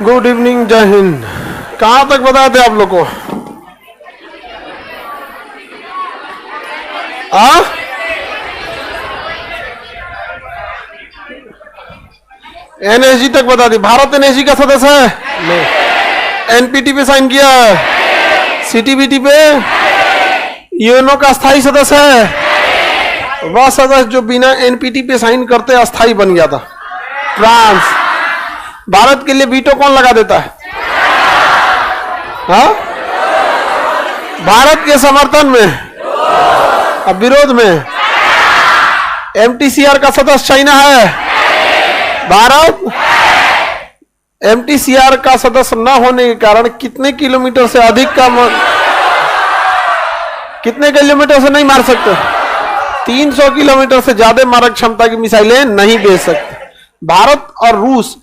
Good evening, जय हिंद। कहां तक बताए थे आप लोग को? एनएसजी तक बता दी। भारत एनएसजी का सदस्य है? नहीं। एनपीटी पे साइन किया है? सीटीबीटी पे? यूएनओ का स्थायी सदस्य है? वह सदस्य जो बिना एनपीटी पे साइन करते अस्थायी बन गया था, फ्रांस। भारत के लिए वीटो कौन लगा देता है? हाँ? भारत के समर्थन में, अब विरोध में। एमटीसीआर का सदस्य चाइना है? भारत एमटीसीआर का सदस्य न होने के कारण कितने किलोमीटर से अधिक का कितने किलोमीटर से नहीं मार सकते? 300 किलोमीटर से ज्यादा मारक क्षमता की मिसाइलें नहीं भेज सकते। भारत और रूस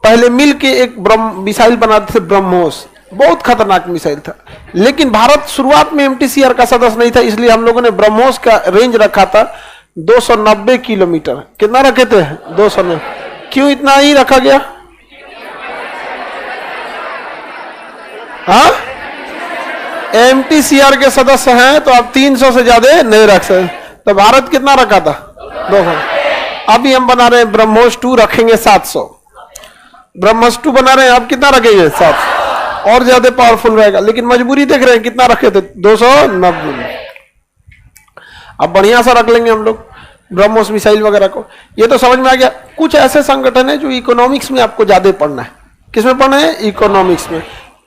पहले मिलके एक मिसाइल बनाते थे, ब्रह्मोस। बहुत खतरनाक मिसाइल था, लेकिन भारत शुरुआत में एमटीसीआर का सदस्य नहीं था, इसलिए हम लोगों ने ब्रह्मोस का रेंज रखा था 290 किलोमीटर। कितना रखे थे? 290। क्यों इतना ही रखा गया? हाँ, एमटीसीआर के सदस्य हैं तो आप 300 से ज्यादा नहीं रख सकते। तो भारत कितना रखा था? 200। अभी हम बना रहे हैं ब्रह्मोस 2, रखेंगे 700। ब्रह्मोस 2 बना रहे हैं, अब कितना रखेंगे? 700। और ज्यादा पावरफुल रहेगा, लेकिन मजबूरी देख रहे हैं कितना रखे थे? 290। अब बढ़िया सा रख लेंगे हम लोग ब्रह्मोस मिसाइल वगैरह को। ये तो समझ में आ गया। कुछ ऐसे संगठन है जो इकोनॉमिक्स में आपको ज्यादा पढ़ना है। किसमें पढ़ना है? इकोनॉमिक्स में।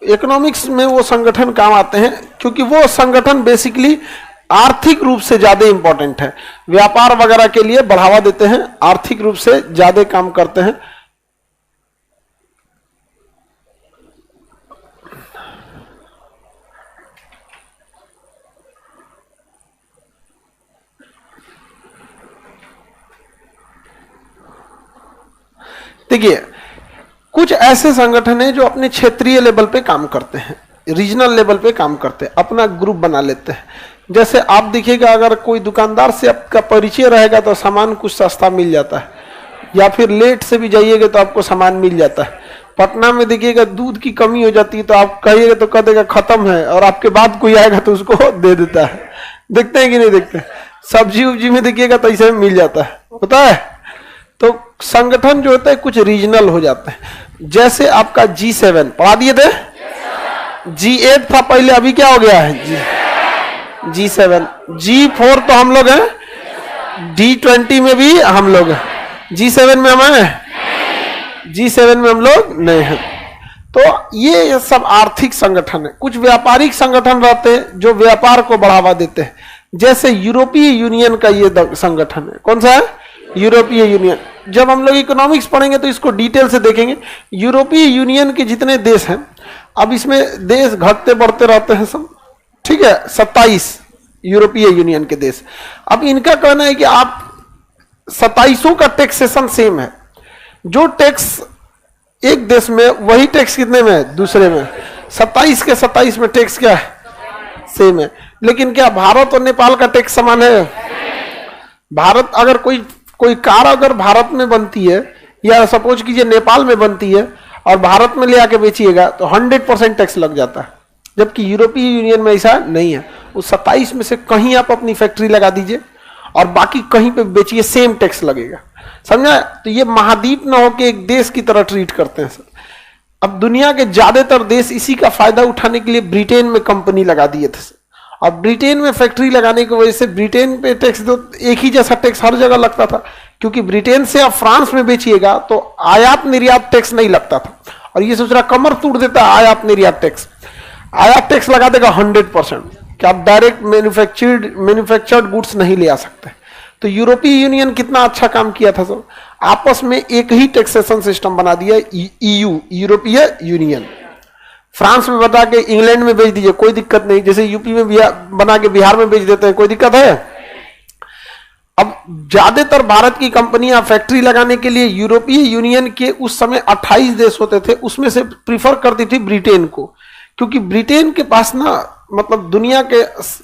इकोनॉमिक्स में वो संगठन काम आते हैं क्योंकि वो संगठन बेसिकली आर्थिक रूप से ज्यादा इंपॉर्टेंट है, व्यापार वगैरह के लिए बढ़ावा देते हैं, आर्थिक रूप से ज्यादा काम करते हैं। देखिए, कुछ ऐसे संगठन हैं जो अपने क्षेत्रीय लेवल पे काम करते हैं, रीजनल लेवल पे काम करते हैं, अपना ग्रुप बना लेते हैं। जैसे आप देखिएगा, अगर कोई दुकानदार से आपका परिचय रहेगा तो सामान कुछ सस्ता मिल जाता है, या फिर लेट से भी जाइएगा तो आपको सामान मिल जाता है। पटना में देखिएगा दूध की कमी हो जाती है तो आप कहिएगा तो कह देगा खत्म है, और आपके बाद कोई आएगा तो उसको दे देता है। देखते हैं कि नहीं देखते? सब्जी उब्जी में देखिएगा तो ऐसे मिल जाता है, होता है। तो संगठन जो होता है कुछ रीजनल हो जाते हैं। जैसे आपका G7 पढ़ा दिए थे? G8 था पहले, अभी क्या हो गया है? G7। G4 तो हम लोग हैं, D20 में भी हम लोग हैं, G7 में हम हैं? G7 में हम लोग नहीं हैं। तो ये सब आर्थिक संगठन है। कुछ व्यापारिक संगठन रहते हैं जो व्यापार को बढ़ावा देते हैं, जैसे यूरोपीय यूनियन का ये संगठन है। कौन सा है? यूरोपीय यूनियन। जब हम लोग इकोनॉमिक्स पढ़ेंगे तो इसको डिटेल से देखेंगे। यूरोपीय यूनियन के जितने देश हैं, अब इसमें देश घटते बढ़ते रहते हैं सब, ठीक है। 27 यूरोपीय यूनियन के देश। अब इनका कहना है कि आप 27 का टैक्सेशन सेम है। जो टैक्स एक देश में, वही टैक्स कितने में है? दूसरे में। 27 के 27 में टैक्स क्या है? सेम है। लेकिन क्या भारत और नेपाल का टैक्स समान है? भारत अगर कोई कार अगर भारत में बनती है, या सपोज कीजिए नेपाल में बनती है, और भारत में ले आके बेचिएगा तो 100% टैक्स लग जाता है। जबकि यूरोपीय यूनियन में ऐसा नहीं है। उस 27 में से कहीं आप अपनी फैक्ट्री लगा दीजिए और बाकी कहीं पे बेचिए, सेम टैक्स लगेगा। समझा? तो ये महाद्वीप न होके एक देश की तरह ट्रीट करते हैं सर। अब दुनिया के ज्यादातर देश इसी का फायदा उठाने के लिए ब्रिटेन में कंपनी लगा दिए थे। और ब्रिटेन में फैक्ट्री लगाने की वजह से ब्रिटेन पे टैक्स दो, एक ही जैसा टैक्स हर जगह लगता था, क्योंकि ब्रिटेन से आप फ्रांस में बेचिएगा तो आयात निर्यात टैक्स नहीं लगता था। और ये सोच रहा कमर तोड़ देता आयात निर्यात टैक्स। आयात टैक्स लगा देगा 100% कि आप डायरेक्ट मैन्युफैक्चर्ड गुड्स नहीं ले आ सकते। तो यूरोपीय यूनियन कितना अच्छा काम किया था सर, आपस में एक ही टैक्सेशन सिस्टम बना दिया। EU यूरोपीय यूनियन। फ्रांस में बता के इंग्लैंड में बेच दीजिए, कोई दिक्कत नहीं। जैसे यूपी में बना के बिहार में बेच देते हैं, कोई दिक्कत है? अब ज्यादातर भारत की कंपनियां फैक्ट्री लगाने के लिए यूरोपीय यूनियन के उस समय 28 देश होते थे, उसमें से प्रीफर करती थी ब्रिटेन को, क्योंकि ब्रिटेन के पास ना मतलब दुनिया के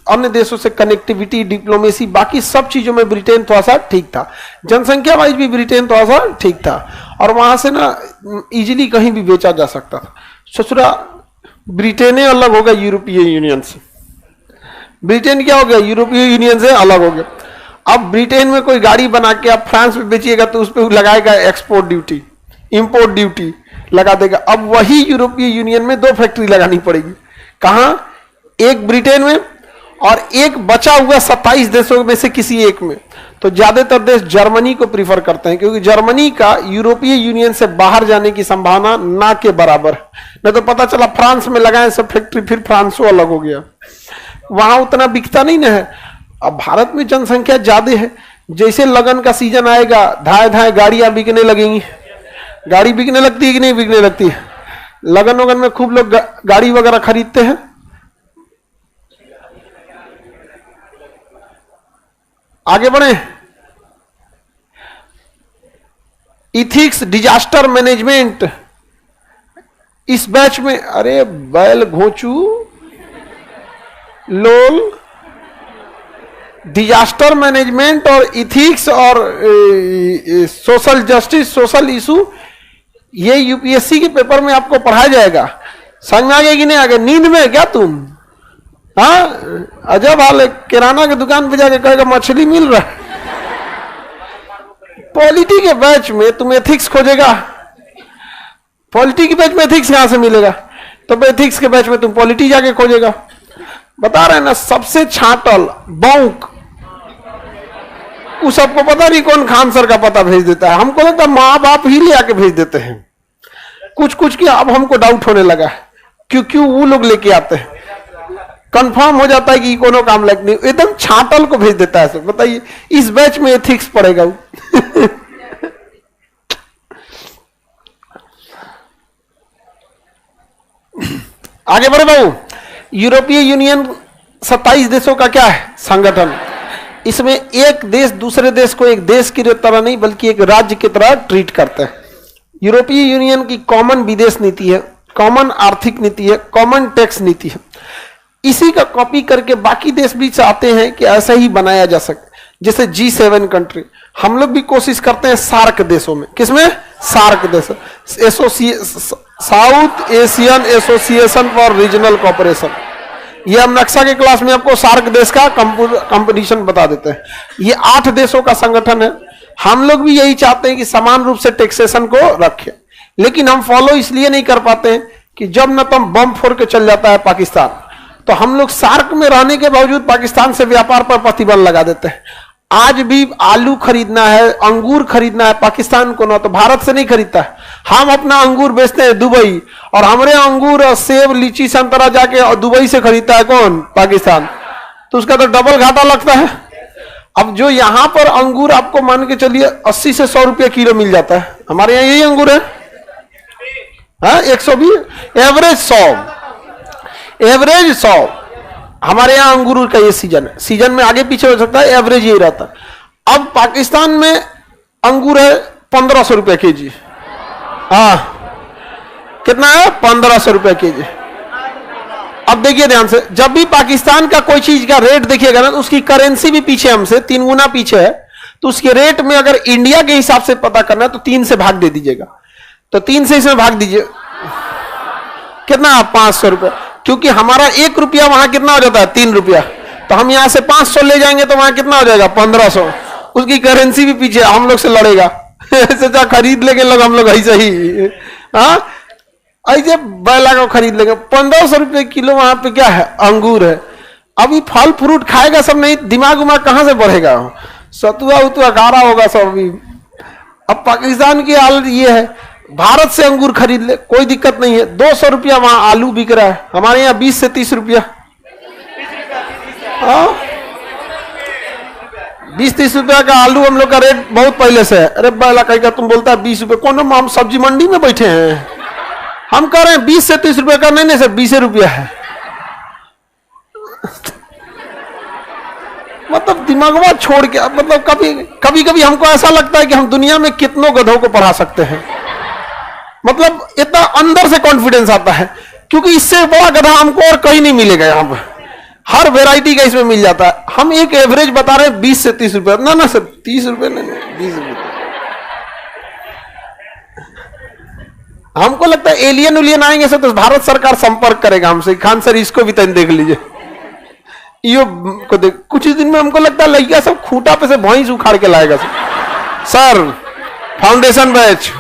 अन्य देशों से कनेक्टिविटी, डिप्लोमेसी, बाकी सब चीजों में ब्रिटेन थोड़ा सा ठीक था। जनसंख्या वाइज भी ब्रिटेन थोड़ा सा ठीक था, और वहां से ना इजीली कहीं भी बेचा जा सकता था। ससुरा ब्रिटेन अलग हो गया यूरोपीय यूनियन से। ब्रिटेन क्या हो गया? यूरोपीय यूनियन से अलग हो गया। अब ब्रिटेन में कोई गाड़ी बना के आप फ्रांस में बेचिएगा तो उस पर लगाएगा एक्सपोर्ट ड्यूटी, इंपोर्ट ड्यूटी लगा देगा। अब वही यूरोपीय यूनियन में 2 फैक्ट्री लगानी पड़ेगी। कहां? एक ब्रिटेन में और एक बचा हुआ 27 देशों में से किसी एक में। तो ज्यादातर देश जर्मनी को प्रीफर करते हैं, क्योंकि जर्मनी का यूरोपीय यूनियन से बाहर जाने की संभावना ना के बराबर। नहीं तो पता चला फ्रांस में लगाए सब फैक्ट्री, फिर फ्रांसो अलग हो गया, वहां उतना बिकता नहीं ना है। अब भारत में जनसंख्या ज्यादा है, जैसे लगन का सीजन आएगा धाए धाए गाड़ियां बिकने लगेंगी। गाड़ी बिकने लगती है कि नहीं बिकने लगती है? लगन वगन में खूब लोग गाड़ी वगैरह खरीदते हैं। आगे बढ़े। इथिक्स, डिजास्टर मैनेजमेंट, इस बैच में अरे बैल घोचू लोल, डिजास्टर मैनेजमेंट और इथिक्स और सोशल जस्टिस, सोशल इशू, ये यूपीएससी के पेपर में आपको पढ़ाया जाएगा। समझ में आ गया कि नहीं आ गया? नींद में क्या तुम? हाँ, अजब हाल है। किराना की दुकान पे जाके कहेगा मछली मिल रहा है। पॉलिटी के बैच में तुम एथिक्स खोजेगा? पॉलिटी के बैच में एथिक्स कहां से मिलेगा? तो एथिक्स के बैच में तुम पॉलिटी जाके खोजेगा। बता रहे हैं ना, सबसे छाटल बौक, उस सबको पता नहीं कौन खान सर का पता भेज देता है। हमको लगता है माँ बाप ही ले आके भेज देते हैं कुछ कुछ की। अब हमको डाउट होने लगा है क्यों वो लोग लेके आते हैं। कंफर्म हो जाता है कि कोनो काम लायक नहीं, एकदम छाटल को भेज देता है सब। बताइए, इस बैच में एथिक्स पड़ेगा वो। आगे बढ़े बाबू। यूरोपीय यूनियन 27 देशों का क्या है? संगठन। इसमें एक देश दूसरे देश को एक देश की तरह नहीं बल्कि एक राज्य की तरह ट्रीट करते हैं। यूरोपीय यूनियन की कॉमन विदेश नीति है, कॉमन आर्थिक नीति है, कॉमन टैक्स नीति है। इसी का कॉपी करके बाकी देश भी चाहते हैं कि ऐसा ही बनाया जा सके। जैसे G7 कंट्री, हम लोग भी कोशिश करते हैं सार्क देशों में। किसमें? सार्क देश, south Asian association for regional cooperation. ये हम नक्शा के क्लास में आपको सार्क देश का कंपटीशन बता देते हैं। ये 8 देशों का संगठन है। हम लोग भी यही चाहते हैं कि समान रूप से टैक्सेशन को रखें, लेकिन हम फॉलो इसलिए नहीं कर पाते हैं कि जब न तब बम फोड़ के चल जाता है पाकिस्तान, तो हम लोग सार्क में रहने के बावजूद पाकिस्तान से व्यापार पर प्रतिबंध लगा देते हैं। आज भी आलू खरीदना है, अंगूर खरीदना है पाकिस्तान को, ना तो भारत से नहीं खरीदता है। हम अपना अंगूर बेचते हैं दुबई, और हमारे अंगूर और सेब, लीची, संतरा जाके दुबई से खरीदता है कौन? पाकिस्तान। तो उसका तो डबल घाटा लगता है। अब जो यहां पर अंगूर आपको मान के चलिए 80 से 100 रुपया किलो मिल जाता है, हमारे यहाँ यही अंगूर है 120, एवरेज 100 हमारे यहाँ अंगूर का ये सीजन है। सीजन में आगे पीछे हो सकता है, एवरेज यही रहता है। अब पाकिस्तान में अंगूर है 1500 रुपया केजी। हाँ, कितना है? 1500 रुपया केजी। अब देखिए ध्यान से, जब भी पाकिस्तान का कोई चीज का रेट देखिएगा ना, तो उसकी करेंसी भी पीछे हमसे 3 गुना पीछे है। तो उसके रेट में अगर इंडिया के हिसाब से पता करना है तो 3 से भाग दे दीजिएगा। तो 3 से इसमें भाग दीजिए, कितना? 500 रुपया। क्योंकि हमारा 1 रुपया वहां कितना हो जाता है? 3 रुपया। तो हम यहां से 500 ले जाएंगे तो वहां कितना हो जाएगा? 1500। उसकी करेंसी भी पीछे, हम लोग से लड़ेगा। ऐसे खरीद लेंगे लोग, हम लोग ऐसे ही। हाँ, ऐसे बैला को खरीद लेंगे। 1500 रुपये किलो वहां पे क्या है? अंगूर है। अभी फल फ्रूट खाएगा सब, नहीं दिमाग उमाग कहां से बढ़ेगा? सतुआ उतुआ गारा होगा सब अभी। अब पाकिस्तान की हालत ये है, भारत से अंगूर खरीद ले कोई दिक्कत नहीं है। 200 रुपया वहां आलू बिक रहा है, हमारे यहाँ 20 से 30 रुपया। 20-30 रुपया का आलू हम लोग का रेट बहुत पहले से है। अरे बैला कहेगा तुम बोलता है 20 रुपये, कौन? हम सब्जी मंडी में बैठे हैं, हम कह रहे हैं 20 से 30 रुपया का। नहीं सर, 20 रुपया है। मतलब दिमागवा छोड़ के, मतलब कभी कभी हमको ऐसा लगता है कि हम दुनिया में कितनों गधों को पढ़ा सकते हैं। मतलब इतना अंदर से कॉन्फिडेंस आता है, क्योंकि इससे बड़ा गधा हमको और कहीं नहीं मिलेगा यहाँ पर। हर वैरायटी का इसमें मिल जाता है। हम एक एवरेज बता रहे हैं 20 से 30 रुपए, ना ना सर 30 रुपए नहीं, 20 रुपए। हमको लगता है एलियन उलियन आएंगे सर तो भारत सरकार संपर्क करेगा हमसे, खान सर इसको भी तन देख लीजिए, यो को देख। कुछ ही दिन में हमको लगता है लड़कियां सब खूंटा पे से भैंस उखाड़ के लाएगा सर फाउंडेशन बैच।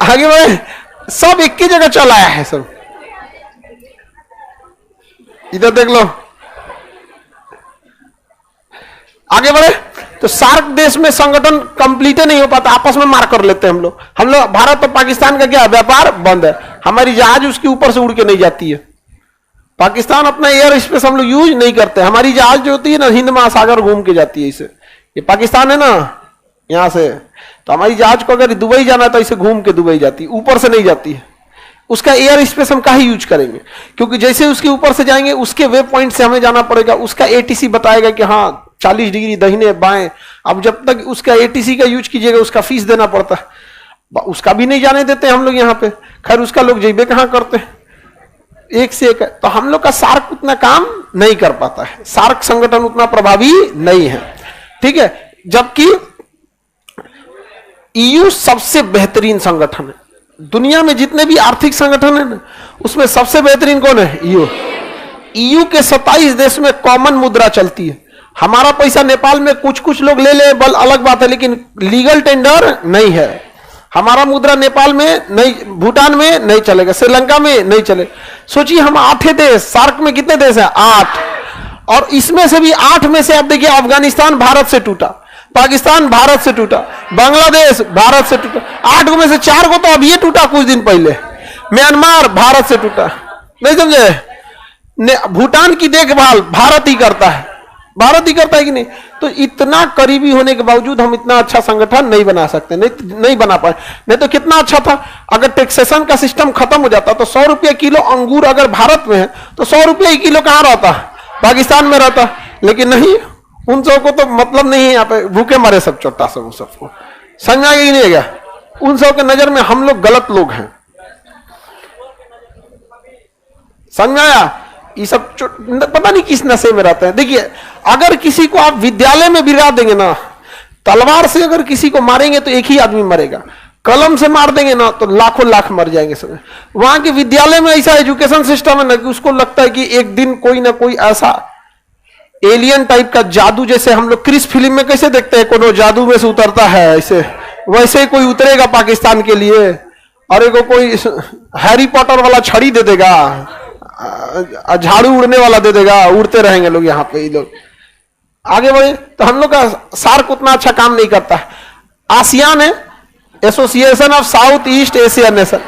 आगे बढ़े, सब एक ही जगह चल आया है सब। इधर देख लो, आगे बढ़े तो सार्क देश में संगठन कंप्लीट नहीं हो पाता, आपस में मार कर लेते हैं हम लोग। भारत और पाकिस्तान का क्या व्यापार बंद है, हमारी जहाज उसके ऊपर से उड़ के नहीं जाती है। पाकिस्तान अपना एयर स्पेस हम लोग यूज नहीं करते, हमारी जहाज जो होती है ना हिंद महासागर घूम के जाती है। इसे ये पाकिस्तान है ना यहां से, तो हमारी जहाज को अगर दुबई जाना है तो इसे घूम के दुबई जाती है, ऊपर से नहीं जाती है। उसका एयर स्पेस हम काहे यूज करेंगे, क्योंकि जैसे उसके ऊपर से जाएंगे उसके वे पॉइंट से हमें जाना पड़ेगा। उसका एटीसी बताएगा कि हाँ 40 डिग्री दाहिने बाएं। अब जब तक उसका एटीसी का यूज कीजिएगा उसका फीस देना पड़ता है, उसका भी नहीं जाने देते हम लोग यहाँ पे। खैर उसका लोग जेबे कहाँ करते हैं, एक से एक है। तो हम लोग का सार्क उतना काम नहीं कर पाता है, सार्क संगठन उतना प्रभावी नहीं है, ठीक है। जबकि ईयू सबसे बेहतरीन संगठन है दुनिया में, जितने भी आर्थिक संगठन है ना उसमें सबसे बेहतरीन कौन है, ईयू। ईयू के 27 देश में कॉमन मुद्रा चलती है। हमारा पैसा नेपाल में कुछ कुछ लोग ले ले बल अलग बात है, लेकिन लीगल टेंडर नहीं है। हमारा मुद्रा नेपाल में नहीं, भूटान में नहीं चलेगा, श्रीलंका में नहीं चले। सोचिए हम 8 देश, सार्क में कितने देश हैं, 8, और इसमें से भी 8 में से आप देखिए अफगानिस्तान भारत से टूटा, पाकिस्तान भारत से टूटा, बांग्लादेश भारत से टूटा। 8 में से 4 को तो अभी टूटा कुछ दिन पहले, म्यांमार भारत से टूटा, नहीं समझे। भूटान की देखभाल भारत ही करता है, भारत ही करता है कि नहीं। तो इतना करीबी होने के बावजूद हम इतना अच्छा संगठन नहीं बना सकते, नहीं बना पाए। नहीं तो कितना अच्छा था अगर टैक्सेशन का सिस्टम खत्म हो जाता तो 100 रुपये किलो अंगूर अगर भारत में है तो 100 रुपये किलो कहां रहता, पाकिस्तान में रहता। लेकिन नहीं, उन सबको तो मतलब नहीं है, यहाँ पे भूखे मरे सब चोटा सब, उन सबको समझ आ गया नहीं गया। उन सब के नजर में हम लोग गलत लोग हैं, समझ आया। ये सब पता नहीं किस नशे में रहते हैं। देखिए अगर किसी को आप विद्यालय में गिरा देंगे ना, तलवार से अगर किसी को मारेंगे तो एक ही आदमी मरेगा, कलम से मार देंगे ना तो लाखों लाख मर जाएंगे सब। वहां के विद्यालय में ऐसा एजुकेशन सिस्टम है ना कि उसको लगता है कि एक दिन कोई ना कोई ऐसा एलियन टाइप का जादू, जैसे हम लोग क्रिस फिल्म में कैसे देखते हैं कोनो जादू में से उतरता है, ऐसे वैसे ही कोई उतरेगा पाकिस्तान के लिए, और एक कोई हैरी पॉटर वाला छड़ी दे देगा, झाड़ू उड़ने वाला दे देगा, उड़ते रहेंगे लोग यहाँ पे। लोग आगे बढ़े तो हम लोग का सार्क उतना अच्छा काम नहीं करता है। आसियान है, Association of South East Asian Nation,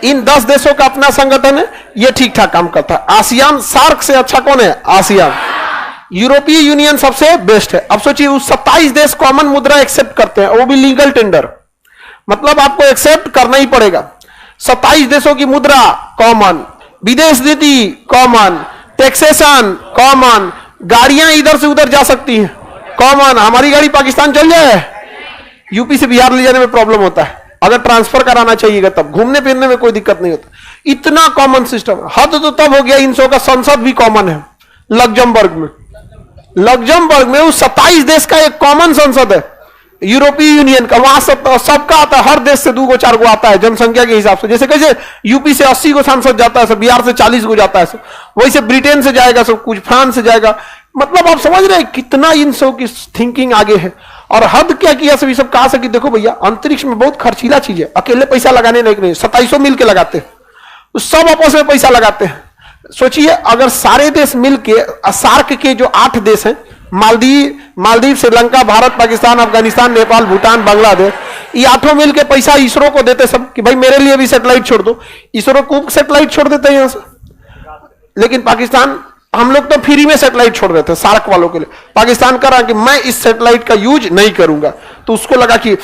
इन 10 देशों का अपना संगठन है, ये ठीक ठाक काम करता है। आसियान सार्क से अच्छा कौन है, आसियान। यूरोपीय यूनियन सबसे बेस्ट है। अब सोचिए उस 27 देश कॉमन मुद्रा एक्सेप्ट करते हैं, वो भी लीगल टेंडर, मतलब आपको एक्सेप्ट करना ही पड़ेगा। 27 देशों की मुद्रा कॉमन, विदेश नीति कॉमन, टैक्सेशन कॉमन, गाड़ियां इधर से उधर जा सकती हैं कॉमन। हमारी गाड़ी पाकिस्तान चल जाए, यूपी से बिहार ले जाने में प्रॉब्लम होता है, अगर ट्रांसफर कराना चाहिएगा तब घूमने फिरने में कोई दिक्कत नहीं होता। इतना कॉमन सिस्टम। हद तो तब हो गया इन सौ का संसद भी कॉमन है लग्जमबर्ग में। लग्जमबर्ग में उस 27 देश का एक कॉमन संसद है, यूरोपीय यूनियन का। वहां सबका आता है, हर देश से 2 को 4 को आता है जनसंख्या के हिसाब से। जैसे कैसे यूपी से 80 को सांसद जाता है सब, बिहार से 40 को जाता है सब, वैसे ब्रिटेन से जाएगा सब कुछ, फ्रांस से जाएगा। मतलब आप समझ रहे हैं कितना इन सब की थिंकिंग आगे है। और हद क्या किया सभी सब कहा कि देखो भैया अंतरिक्ष में बहुत खर्चीला चीज है, अकेले पैसा लगाने नहीं, 2700 मिल के लगाते हैं, तो सब आपस में पैसा लगाते हैं। सोचिए अगर सारे देश मिलके, सार्क के जो 8 देश हैं, मालदीव, श्रीलंका, भारत, पाकिस्तान, अफगानिस्तान, नेपाल, भूटान, बांग्लादेश, ये 8 मिलके पैसा इसरो को देते सब कि भाई मेरे लिए भी सैटेलाइट छोड़ दो। इसरो को सैटेलाइट छोड़ देते हैं यहां से। लेकिन पाकिस्तान, हम लोग तो फ्री में सैटेलाइट छोड़ रहे थे सार्क वालों के लिए। पाकिस्तान कह रहा कि मैं इस सैटेलाइट का यूज नहीं करूंगा, तो उसको लगा कि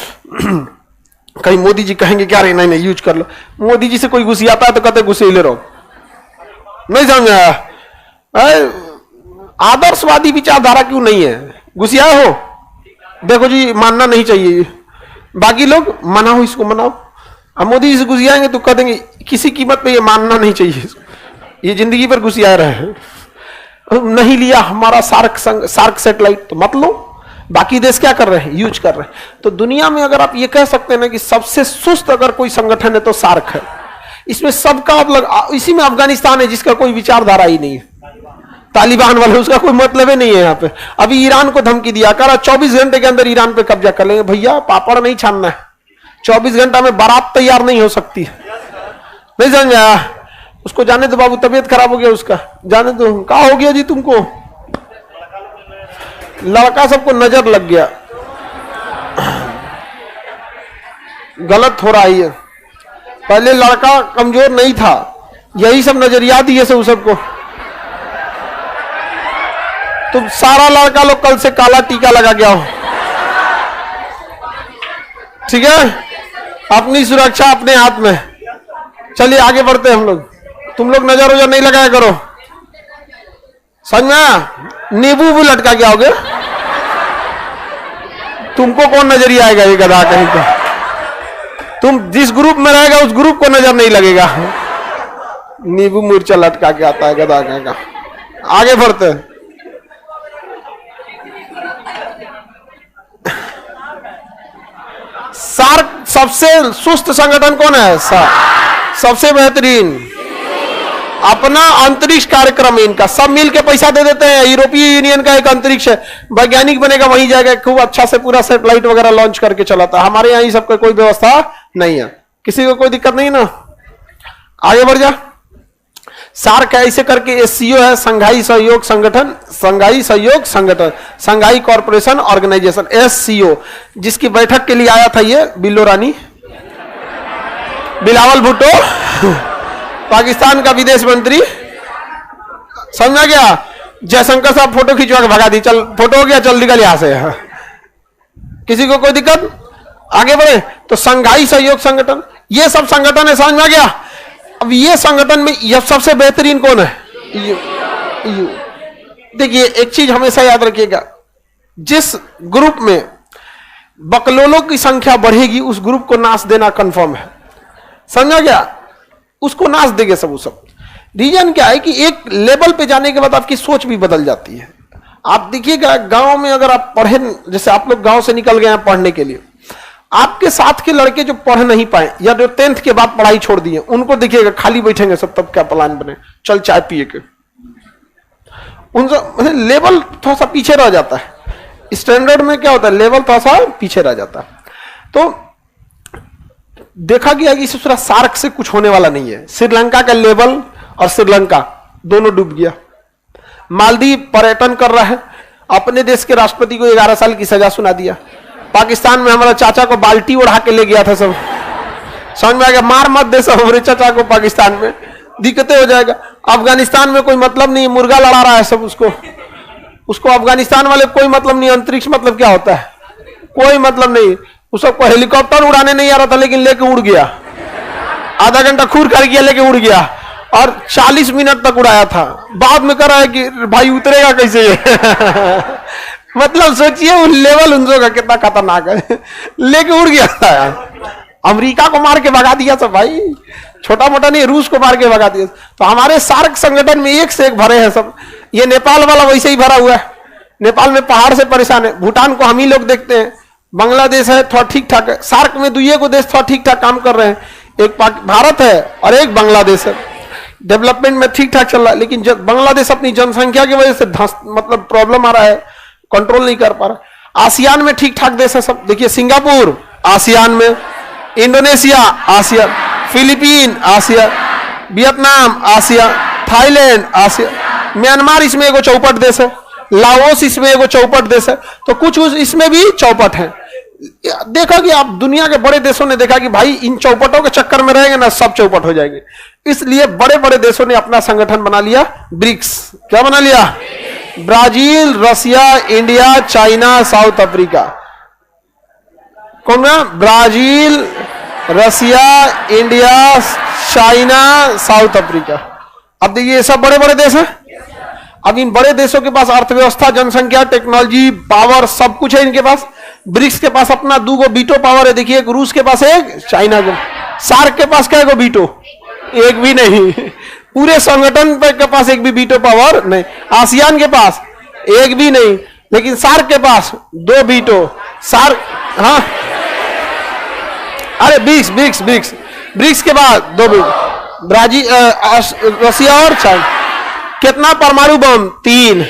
कहीं मोदी जी कहेंगे क्या, रे नहीं यूज कर लो। मोदी जी से कोई गुस्सियाता है तो कहते गुस्से रहो, नहीं समझा। आदर्शवादी विचारधारा क्यों नहीं है, गुस्सियाए हो, देखो जी मानना नहीं चाहिए, बाकी लोग मनाओ, इसको मनाओ। अब मोदी जी से गुस्सियाएंगे तो कह देंगे किसी कीमत पे ये मानना नहीं चाहिए, ये जिंदगी पर घुसिया रहे हैं। नहीं लिया हमारा सार्क सैटेलाइट, तो मत लो। बाकी देश क्या कर रहे हैं? यूज कर रहे हैं। तो दुनिया में अगर आप ये कह सकते हैं ना कि सबसे सुस्त अगर कोई संगठन है तो सार्क है। इसमें सबका अब इसी में अफगानिस्तान है जिसका कोई विचारधारा ही नहीं है, तालिबान वाले, उसका कोई मतलब ही नहीं है। यहाँ पे अभी ईरान को धमकी दिया, कह रहा 24 घंटे के अंदर ईरान पे कब्जा कर लेंगे। भैया पापड़ नहीं छानना है, 24 घंटा में बारात तैयार नहीं हो सकती, नहीं समझ आया? उसको जाने दो बाबू, तबीयत खराब हो गया उसका, जाने दो। क्या हो गया जी तुमको? लड़का सबको नजर लग गया, गलत हो रहा है। पहले लड़का कमजोर नहीं था, यही सब नजरिया दिए से सबको। तुम सारा लड़का लोग कल से काला टीका लगा गया हो, ठीक है? अपनी सुरक्षा अपने हाथ में। चलिए आगे बढ़ते हैं हम लोग। तुम लोग नजर उजर नहीं लगाया करो, समझ में आया? नींबू भी लटका के आओगे, तुमको कौन नजरिया आएगा? ये गधा कहीं का। तुम जिस ग्रुप में रहेगा उस ग्रुप को नजर नहीं लगेगा। नींबू मिर्चा लटका के आता है गधा कहीं का। आगे बढ़ते हैं। सार्क सबसे सुस्त संगठन कौन है? सबसे बेहतरीन अपना अंतरिक्ष कार्यक्रम इनका, सब मिल के पैसा दे देते हैं। यूरोपीय यूनियन का एक अंतरिक्ष है, वैज्ञानिक बनेगा वहीं जाएगा, खूब अच्छा से पूरा सैटेलाइट वगैरह लॉन्च करके चलाता है। हमारे यहाँ सबका कोई व्यवस्था नहीं है, किसी को कोई दिक्कत नहीं ना। आगे बढ़ जा। सार्क है, ऐसे करके एससीओ है, संघाई सहयोग संगठन, संघाई सहयोग संगठन, संघाई कॉर्पोरेशन ऑर्गेनाइजेशन, एससीओ, जिसकी बैठक के लिए आया था ये बिल्लो रानी, बिलावल भुट्टो, पाकिस्तान का विदेश मंत्री, समझा गया? जयशंकर साहब फोटो खिंचवा के भगा दी, चल फोटो हो गया, चल निकल यहां से। किसी को कोई दिक्कत? आगे बढ़े। तो संघाई सहयोग संगठन, ये सब संगठन है, समझ में आ गया? अब ये संगठन में यह सबसे बेहतरीन कौन है? देखिए एक चीज हमेशा याद रखिएगा, जिस ग्रुप में बकलोलों की संख्या बढ़ेगी उस ग्रुप को नाश देना कंफर्म है, समझा गया? उसको नाश देंगे सब। रीजन क्या है कि एक लेवल पे जाने के बाद आपकी सोच भी बदल जाती है। आप देखिएगा गांव में अगर आप पढ़े, जैसे आप लोग गांव से निकल गए हैं पढ़ने के लिए, आपके साथ के लड़के जो पढ़ नहीं पाए या जो 10th के बाद पढ़ाई छोड़ दिए, उनको देखिएगा खाली बैठेंगे सब, तब क्या प्लान बने, चल चाय पिए के। उनसे लेवल थोड़ा सा पीछे रह जाता है। स्टैंडर्ड में क्या होता है? लेवल थोड़ा सा पीछे रह जाता है। तो देखा गया कि इस सार्क से कुछ होने वाला नहीं है। श्रीलंका का लेवल और श्रीलंका दोनों डूब गया। मालदीव पर्यटन कर रहा है, अपने देश के राष्ट्रपति को 11 साल की सजा सुना दिया। पाकिस्तान में हमारा चाचा को बाल्टी उड़ा के ले गया था सब, समझ में आ गया? मार मत दे सब हमारे चाचा को, पाकिस्तान में दिक्कतें हो जाएगा। अफगानिस्तान में कोई मतलब नहीं, मुर्गा लड़ा रहा है सब, उसको अफगानिस्तान वाले कोई मतलब नहीं। अंतरिक्ष मतलब क्या होता है? कोई मतलब नहीं। उस सबको हेलीकॉप्टर उड़ाने नहीं आ रहा था, लेकिन लेके उड़ गया। आधा घंटा खूर कर गया, लेके उड़ गया, और 40 मिनट तक उड़ाया था। बाद में कह रहा है कि भाई उतरेगा कैसे? मतलब सोचिए उन लेवल उनका का कितना खतरनाक है, लेके उड़ गया था। अमेरिका को मार के भगा दिया सब भाई, छोटा मोटा नहीं, रूस को मार के भगा दिया। तो हमारे सार्क संगठन में एक से एक भरे हैं सब। ये नेपाल वाला वैसे ही भरा हुआ है, नेपाल में पहाड़ से परेशान है। भूटान को हम ही लोग देखते हैं, बांग्लादेश है थोड़ा ठीक ठाक है। सार्क में दुइये को देश थोड़ा ठीक ठाक काम कर रहे हैं, एक भारत है और एक बांग्लादेश है। डेवलपमेंट में ठीक ठाक चल रहा है, लेकिन बांग्लादेश अपनी जनसंख्या की वजह से मतलब प्रॉब्लम आ रहा है, कंट्रोल नहीं कर पा रहा। आसियान में ठीक ठाक देश है सब। देखिए सिंगापुर आसियान में, Indonesia ASEAN, Philippine ASEAN, Vietnam ASEAN, Thailand ASEAN, Myanmar इसमें एगो चौपट देश है, लाओस इसमें एगो चौपट देश है। तो कुछ इसमें भी चौपट है। देखा कि आप दुनिया के बड़े देशों ने देखा कि भाई इन चौपटों के चक्कर में रहेंगे ना, सब चौपट हो जाएंगे। इसलिए बड़े बड़े देशों ने अपना संगठन बना लिया, ब्रिक्स। क्या बना लिया? ब्राजील, रसिया, इंडिया, चाइना, साउथ अफ्रीका। कौन है? ब्राजील, रसिया, इंडिया, चाइना, साउथ अफ्रीका। अब देखिए ये सब बड़े बड़े देश हैं। अब इन बड़े देशों के पास अर्थव्यवस्था, जनसंख्या, टेक्नोलॉजी, पावर सब कुछ है इनके पास। ब्रिक्स के पास अपना 2 गो बीटो पावर है। देखिए एक रूस के पास, एक चाइना के। सार्क के पास क्या है? वीटो। एक भी नहीं। पूरे संगठन के पास एक भी वीटो पावर नहीं। आसियान के पास एक भी नहीं, लेकिन सार्क के पास 2 वीटो। सार्क, हाँ, अरे ब्रिक्स के बाद 2 वीटो। ब्राजील, रसिया और चाइना। कितना परमाणु बम? 3।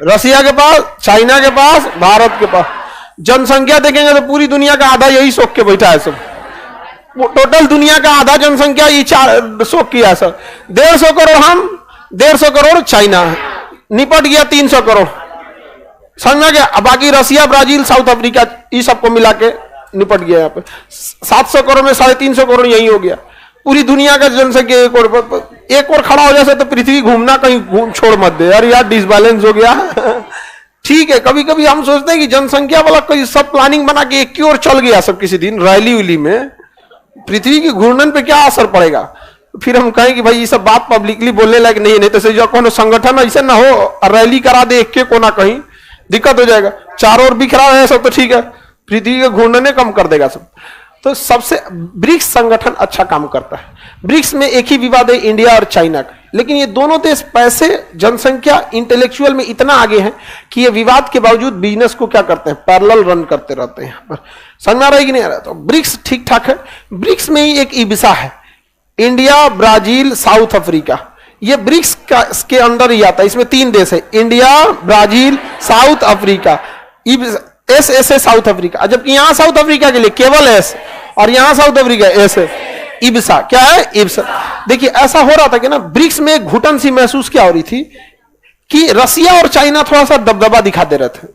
रसिया के पास, चाइना के पास, भारत के पास। जनसंख्या देखेंगे तो पूरी दुनिया का आधा यही सोख के बैठा है सब। टोटल दुनिया का आधा जनसंख्या ये 4 सोख किया सर। 150 करोड़ हम, 150 करोड़ चाइना, निपट गया 300 करोड़। समझ गया? बाकी रसिया, ब्राजील, साउथ अफ्रीका, ये सबको मिला के निपट गया। यहाँ पे 700 करोड़ में 350 करोड़ यही हो गया। पूरी दुनिया का जनसंख्या एक और खड़ा हो जाए तो पृथ्वी घूमना कहीं छोड़ मत दे यार डिसबैलेंस हो गया। ठीक है, कभी कभी हम सोचते हैं कि जनसंख्या वाला कोई सब प्लानिंग बना के एक की ओर चल गया सब किसी दिन रैली उली में, पृथ्वी के घूर्णन पे क्या असर पड़ेगा? फिर हम कहें कि भाई ये सब बात पब्लिकली बोलने लायक नहीं तो जो कौन संगठन ऐसे ना हो रैली करा दे एक के कोना, कहीं दिक्कत हो जाएगा। चारों ओर बिखरा है सब तो ठीक है, पृथ्वी के घूर्णन कम कर देगा सब। तो सबसे ब्रिक्स संगठन अच्छा काम करता है। ब्रिक्स में एक ही विवाद है इंडिया और चाइना का, लेकिन ये दोनों देश पैसे, जनसंख्या, इंटेलेक्चुअल में इतना आगे हैं कि ये विवाद के बावजूद बिजनेस को क्या करते हैं, पैरेलल रन करते रहते हैं। यहाँ पर समझ में आ रहा है कि नहीं आ रहा? तो ब्रिक्स ठीक ठाक है। ब्रिक्स में ही एक इबिसा है, इंडिया, ब्राजील, साउथ अफ्रीका, ये ब्रिक्स के अंदर ही आता है। इसमें 3 देश है, India, Brazil, south Africa. S है साउथ अफ्रीका, जबकि यहां साउथ अफ्रीका के लिए केवल एस, और यहां साउथ अफ्रीका एस है। इब्सा क्या है? इब्सा। देखिए ऐसा हो रहा था कि ना ब्रिक्स में घुटन सी महसूस क्या हो रही थी कि रसिया और चाइना थोड़ा सा दबदबा दिखा दे रहे थे।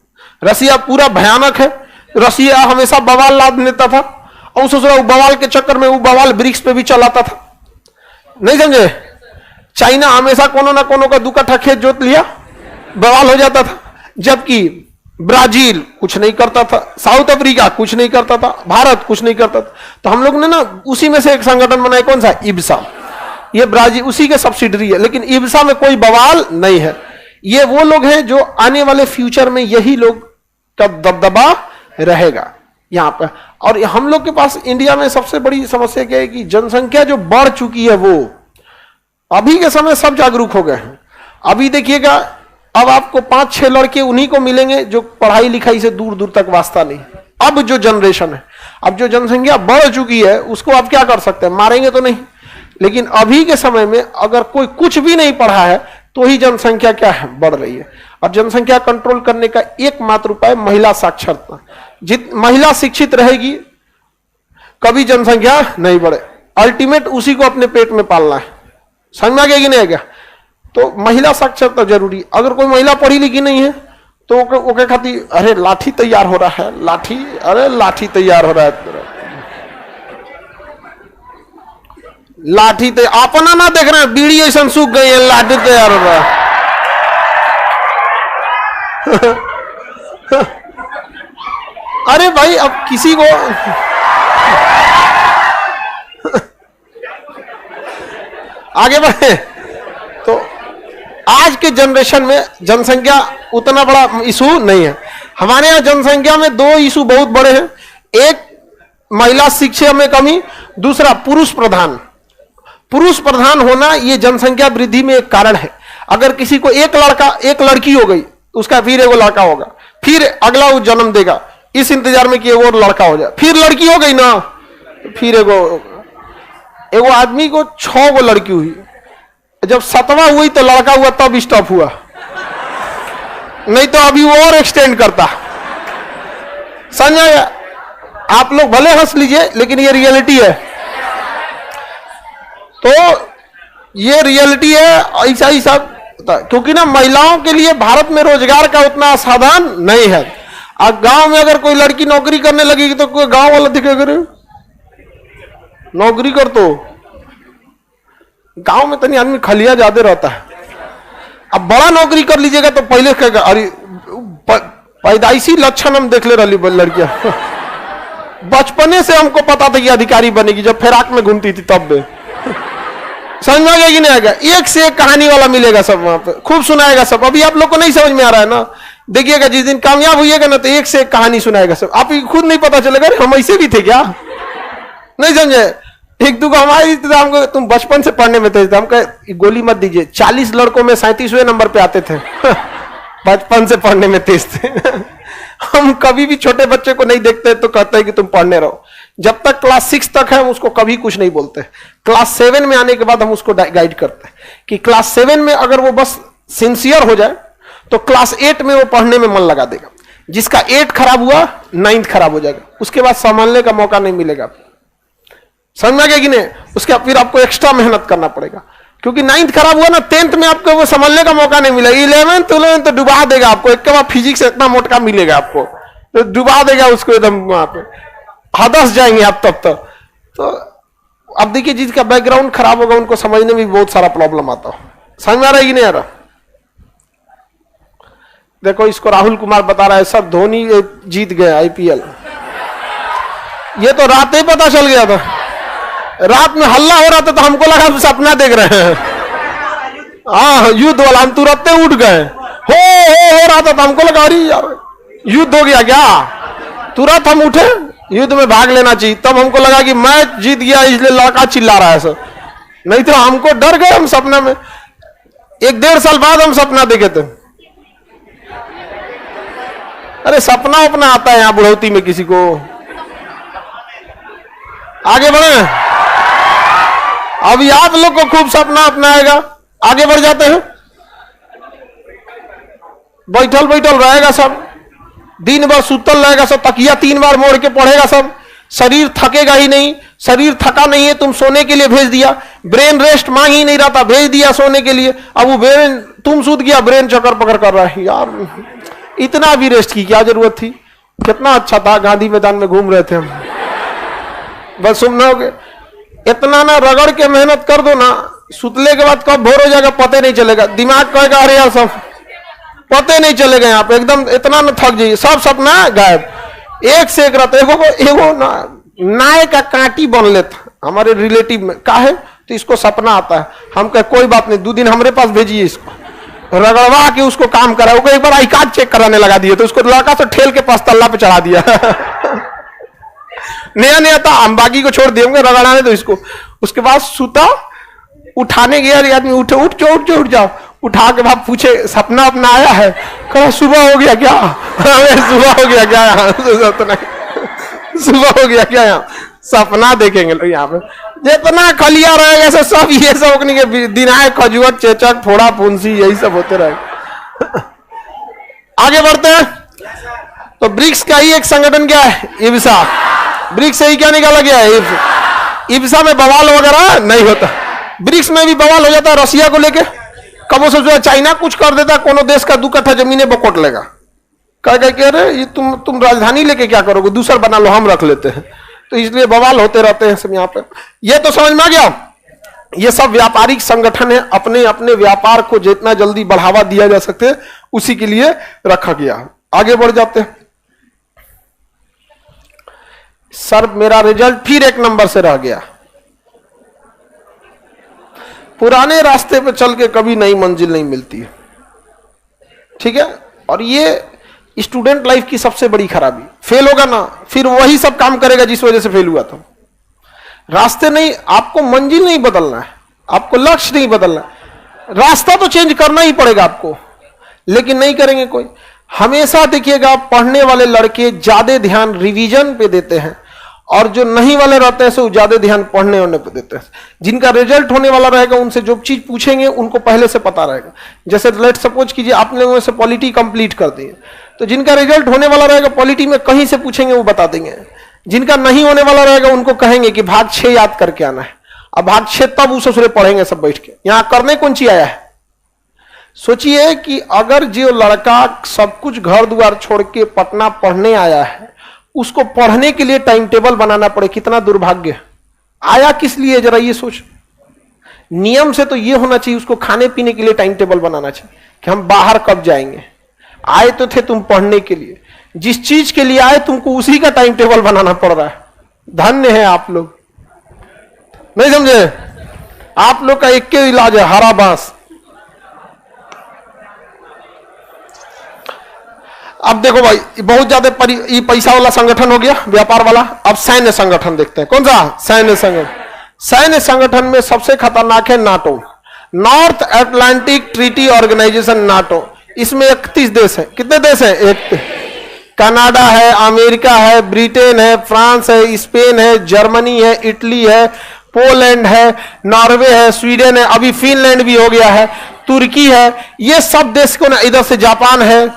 रसिया पूरा भयानक है, रसिया हमेशा बवाल लाद लेता था, और सोच रहा बवाल के चक्कर में वो बवाल ब्रिक्स पे भी चलाता था, नहीं समझे? चाइना हमेशा कोनो ना कोनो का 2 कट्ठा खेत जोत लिया, बवाल हो जाता था। जबकि ब्राजील कुछ नहीं करता था, साउथ अफ्रीका कुछ नहीं करता था, भारत कुछ नहीं करता था। तो हम लोग ने ना उसी में से एक संगठन बनाया, कौन सा? इब्सा। ये ब्राजील उसी के सब्सिडरी है, लेकिन इब्सा में कोई बवाल नहीं है। ये वो लोग हैं जो आने वाले फ्यूचर में यही लोग का दबदबा रहेगा यहां पर। और हम लोग के पास इंडिया में सबसे बड़ी समस्या क्या है कि जनसंख्या जो बढ़ चुकी है, वो अभी के समय सब जागरूक हो गए हैं। अभी देखिएगा, अब आपको 5-6 लड़के उन्हीं को मिलेंगे जो पढ़ाई लिखाई से दूर दूर तक वास्ता नहीं। अब जो जनरेशन है, अब जो जनसंख्या बढ़ चुकी है, उसको आप क्या कर सकते हैं? मारेंगे तो नहीं, लेकिन अभी के समय में अगर कोई कुछ भी नहीं पढ़ा है तो ही जनसंख्या क्या है? बढ़ रही है। और जनसंख्या कंट्रोल करने का एकमात्र उपाय महिला साक्षरता। महिला शिक्षित रहेगी कभी जनसंख्या नहीं बढ़े। अल्टीमेट उसी को अपने पेट में पालना है। समझ में आ गया कि नहीं आ गया? तो महिला साक्षरता जरूरी। अगर कोई महिला पढ़ी लिखी नहीं है तो ओके खातिर अरे लाठी तैयार हो रहा है, लाठी, अरे लाठी तैयार हो रहा है, लाठी तो अपना ना देख रहे हैं, बीड़ी ऐसा सूख गई है, लाठी तैयार हो रहा है। अरे भाई अब किसी को आगे बढ़े तो आज के जनरेशन में जनसंख्या उतना बड़ा इशू नहीं है। हमारे यहाँ जनसंख्या में 2 इशू बहुत बड़े हैं। एक महिला शिक्षा में कमी, दूसरा पुरुष प्रधान होना ये जनसंख्या वृद्धि में एक कारण है। अगर किसी को एक लड़की हो गई, उसका फिर एगो लड़का होगा, फिर अगला वो जन्म देगा, इस इंतजार में कि वो लड़का हो जाए, फिर लड़की हो गई ना, फिर एगो आदमी को 6 गो लड़की हुई, जब 7वां हुई तो लड़का हुआ, तब स्टॉप हुआ, नहीं तो अभी वो और एक्सटेंड करता। समझ आया? आप लोग भले हंस लीजिए, लेकिन ये रियलिटी है। तो ये रियलिटी है, ऐसा ही सब। क्योंकि ना महिलाओं के लिए भारत में रोजगार का उतना साधन नहीं है। अब गांव में अगर कोई लड़की नौकरी करने लगेगी तो कोई गांव वाला दिखेगा, नौकरी कर। तो गांव में तनी आदमी खलिया ज्यादा रहता है। अब बड़ा नौकरी कर लीजिएगा तो पहले कहेगा अरे पैदाइशी लक्षण हम देख ले रही लड़कियां। बचपने से हमको पता था कि अधिकारी बनेगी, जब फिराक में घूमती थी तब भी। समझ में आ गया कि नहीं आएगा? एक से एक कहानी वाला मिलेगा सब वहां पे, खूब सुनाएगा सब। अभी आप लोग को नहीं समझ में आ रहा है ना, देखिएगा जिस दिन कामयाब हुईगा ना तो एक से एक कहानी सुनाएगा सब। आप खुद नहीं पता चलेगा हम ऐसे भी थे क्या, नहीं समझे? एक दो हमारी हमको तुम बचपन से पढ़ने में थे, हम कहे गोली मत दीजिए, 40 लड़कों में 37वें नंबर पे आते थे। बचपन से पढ़ने में तेज थे। हम कभी भी छोटे बच्चे को नहीं देखते तो कहते हैं कि तुम पढ़ने रहो। जब तक क्लास 6 तक है हम उसको कभी कुछ नहीं बोलते। क्लास 7 में आने के बाद हम उसको गाइड करते हैं कि क्लास 7 में अगर वो बस सिंसियर हो जाए तो क्लास 8 में वो पढ़ने में मन लगा देगा। जिसका 8 खराब हुआ 9th खराब हो जाएगा, उसके बाद संभालने का मौका नहीं मिलेगा। समझ में आ गया कि नहीं? उसके फिर आपको एक्स्ट्रा मेहनत करना पड़ेगा, क्योंकि 9th खराब हुआ ना, 10th में आपको वो संभालने का मौका नहीं मिलेगा। 11th तो डुबा देगा आपको, एक के बाद फिजिक्स इतना मोटका मिलेगा आपको तो डुबा देगा उसको एकदम, वहां पे हदस जाएंगे आप तब तक। तो अब देखिए जिसका बैकग्राउंड खराब होगा उनको समझने में भी बहुत सारा प्रॉब्लम आता हो। समझ में आ रहा है कि नहीं आ रहा? देखो इसको राहुल कुमार बता रहा है सर धोनी जीत गए IPL। ये तो रात ही पता चल गया था, रात में हल्ला हो रहा था तो हमको लगा सपना देख रहे हैं। हाँ युद्ध वाला, हम तुरंत उठ गए, हो रहा था तो हमको लगा अरे यार युद्ध हो गया क्या। तुरंत हम उठे, युद्ध में भाग लेना चाहिए। तब हमको लगा कि मैच जीत गया इसलिए लड़का चिल्ला रहा है सर, नहीं तो हमको डर गए। हम सपना में 1-1.5 साल बाद हम सपना देखे थे। अरे सपना अपना आता है यहाँ बुढ़ौती में किसी को। आगे बढ़े, अभी आप लोग को खूब सपना अपना आएगा। आगे बढ़ जाते हैं। बैठल बैठल रहेगा सब, दिन भर सुतल रहेगा सब, तकिया 3 बार मोड़ के पढ़ेगा सब, शरीर थकेगा ही नहीं। शरीर थका नहीं है, तुम सोने के लिए भेज दिया, ब्रेन रेस्ट मांग ही नहीं रहा था, भेज दिया सोने के लिए। अब वो ब्रेन, तुम सूत गया, ब्रेन चक्कर पकड़ कर रहा है। यार इतना भी रेस्ट की क्या जरूरत थी? कितना अच्छा था, गांधी मैदान में घूम रहे थे हम। बस सुनोगे, इतना ना रगड़ के मेहनत कर दो ना, सुतले के बाद कब भोर हो जाएगा पता नहीं चलेगा। दिमाग कहेगा अरे यार सब पता नहीं चलेगा, यहाँ पे एकदम इतना ना थक जाइए, सब सपना गायब। एक से एक रहता। एगो नाय का कांटी बन लेता हमारे रिलेटिव में, का है तो इसको सपना आता है। हम कहे कोई बात नहीं, 2 दिन हमारे पास भेजिए, इसको रगड़वा के उसको काम करा। एक बार आई कार्ड चेक कराने लगा दिए तो उसको लड़का से ठेल के 5 तल्ला पे चढ़ा दिया। नया था, हम बाकी को छोड़ दिए रगड़ाने तो इसको। उसके बाद सुता, उठाने गया, आदमी उठ जाओ। उठा के बाद पूछे सपना अपना आया है? कहा सुबह हो गया क्या? सुबह हो गया क्या? सुबह हो गया क्या? यहाँ सपना देखेंगे लोग। यहाँ पे जितना खलिया रहेगा ऐसे सब ये सब के दिनाए खजुआत चेचक फोड़ा फुंसी यही सब होते रहेगा। आगे बढ़ते हैं। तो ब्रिक्स का ही एक संगठन क्या है? इब्सा। ब्रिक्स से ही क्या निकाला गया है? इब्सा में बवाल वगैरह नहीं होता। ब्रिक्स में भी बवाल हो जाता है रसिया को लेके। कब सोचो चाइना कुछ कर देता, कोनो देश का 2 कट्ठा जमीने बकोट लेगा, कह रहे ये तुम राजधानी लेके क्या करोगे, दूसरा बना लो, हम रख लेते हैं। तो इसलिए बवाल होते रहते हैं सब यहाँ पे। ये तो समझ में आ गया। ये सब व्यापारिक संगठन है, अपने अपने व्यापार को जितना जल्दी बढ़ावा दिया जा सकते उसी के लिए रखा गया। आगे बढ़ जाते हैं। सर मेरा रिजल्ट फिर 1 नंबर से रह गया। पुराने रास्ते पे चल के कभी नई मंजिल नहीं मिलती है, ठीक है। और ये स्टूडेंट लाइफ की सबसे बड़ी खराबी। फेल होगा ना, फिर वही सब काम करेगा जिस वजह से फेल हुआ था। रास्ते नहीं, आपको मंजिल नहीं बदलना है, आपको लक्ष्य नहीं बदलना है। रास्ता तो चेंज करना ही पड़ेगा आपको, लेकिन नहीं करेंगे कोई। हमेशा देखिएगा पढ़ने वाले लड़के ज्यादा ध्यान रिवीजन पे देते हैं, और जो नहीं वाले रहते हैं वो ज्यादा ध्यान पढ़ने होने पे देते हैं। जिनका रिजल्ट होने वाला रहेगा उनसे जो चीज पूछेंगे उनको पहले से पता रहेगा। जैसे लेट सपोज कीजिए आपने वैसे पॉलिटी कंप्लीट कर दी है, तो जिनका रिजल्ट होने वाला रहेगा पॉलिटी में कहीं से पूछेंगे वो बता देंगे। जिनका नहीं होने वाला रहेगा उनको कहेंगे कि भाग 6 याद करके आना है। अब भाग 6 तब उस ससुरे पढ़ेंगे सब बैठ के। यहाँ करने कौन सी आया है? सोचिए कि अगर जो लड़का सब कुछ घर द्वार छोड़ के पटना पढ़ने आया है, उसको पढ़ने के लिए टाइम टेबल बनाना पड़े, कितना दुर्भाग्य। आया किस लिए जरा ये सोच। नियम से तो ये होना चाहिए उसको खाने पीने के लिए टाइम टेबल बनाना चाहिए कि हम बाहर कब जाएंगे। आए तो थे तुम पढ़ने के लिए, जिस चीज के लिए आए तुमको उसी का टाइम टेबल बनाना पड़ रहा है। धन्य है आप लोग, नहीं समझे? आप लोग का एक के इलाज है, हरा बांस। अब देखो भाई, बहुत ज्यादा पैसा वाला संगठन हो गया, व्यापार वाला। अब सैन्य संगठन देखते हैं। कौन सा? सैन्य संगठन। सैन्य संगठन में सबसे खतरनाक है NATO, north Atlantic treaty organisation NATO. इसमें 31 देश हैं। कितने देश हैं? कनाडा है, अमेरिका है, ब्रिटेन है, फ्रांस है, स्पेन है, जर्मनी है, इटली है, पोलैंड है, नॉर्वे है, स्वीडन है, अभी फिनलैंड भी हो गया है, तुर्की है। ये सब देश को ना, इधर से जापान है,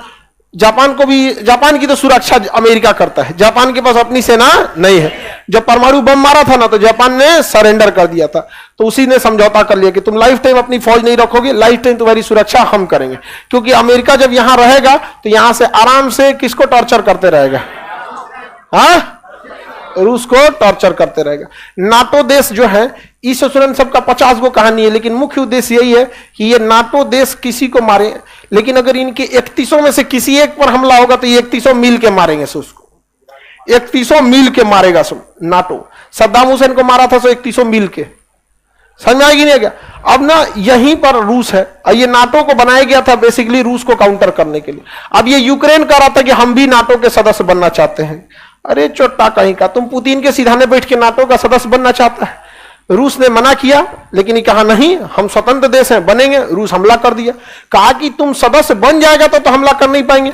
जापान को भी, जापान की तो सुरक्षा अमेरिका करता है, जापान के पास अपनी सेना नहीं है। जब परमाणु बम मारा था ना तो जापान ने सरेंडर कर दिया था, तो उसी ने समझौता कर लिया कि तुम लाइफ टाइम अपनी फौज नहीं रखोगे, लाइफ टाइम तुम्हारी सुरक्षा हम करेंगे। क्योंकि अमेरिका जब यहां रहेगा तो यहां से आराम से किसको टॉर्चर करते रहेगा? हाँ, रूस को टॉर्चर करते रहेगा। नाटो देश जो है, इस सबका 50 गो कहानी है, लेकिन मुख्य उद्देश्य यही है कि ये नाटो देश किसी को मारे, लेकिन अगर इनके 31 में से किसी एक पर हमला होगा तो ये 31 मिल के मारेंगे से उसको, 31 मिल के मारेगा सब। नाटो सद्दाम हुसैन को मारा था, सो 31 मिल के। समझ आएगी नहीं क्या? अब ना यहीं पर रूस है, ये नाटो को बनाया गया था बेसिकली रूस को काउंटर करने के लिए। अब ये यूक्रेन कह रहा था कि हम भी नाटो के सदस्य बनना चाहते हैं। अरे चोट्टा कहीं का, तुम पुतिन के सीधाने बैठ के नाटो का सदस्य बनना चाहता है? रूस ने मना किया, लेकिन ये कहा नहीं, हम स्वतंत्र देश हैं, बनेंगे। रूस हमला कर दिया, कहा कि तुम सदस्य बन जाएगा तो हमला कर नहीं पाएंगे,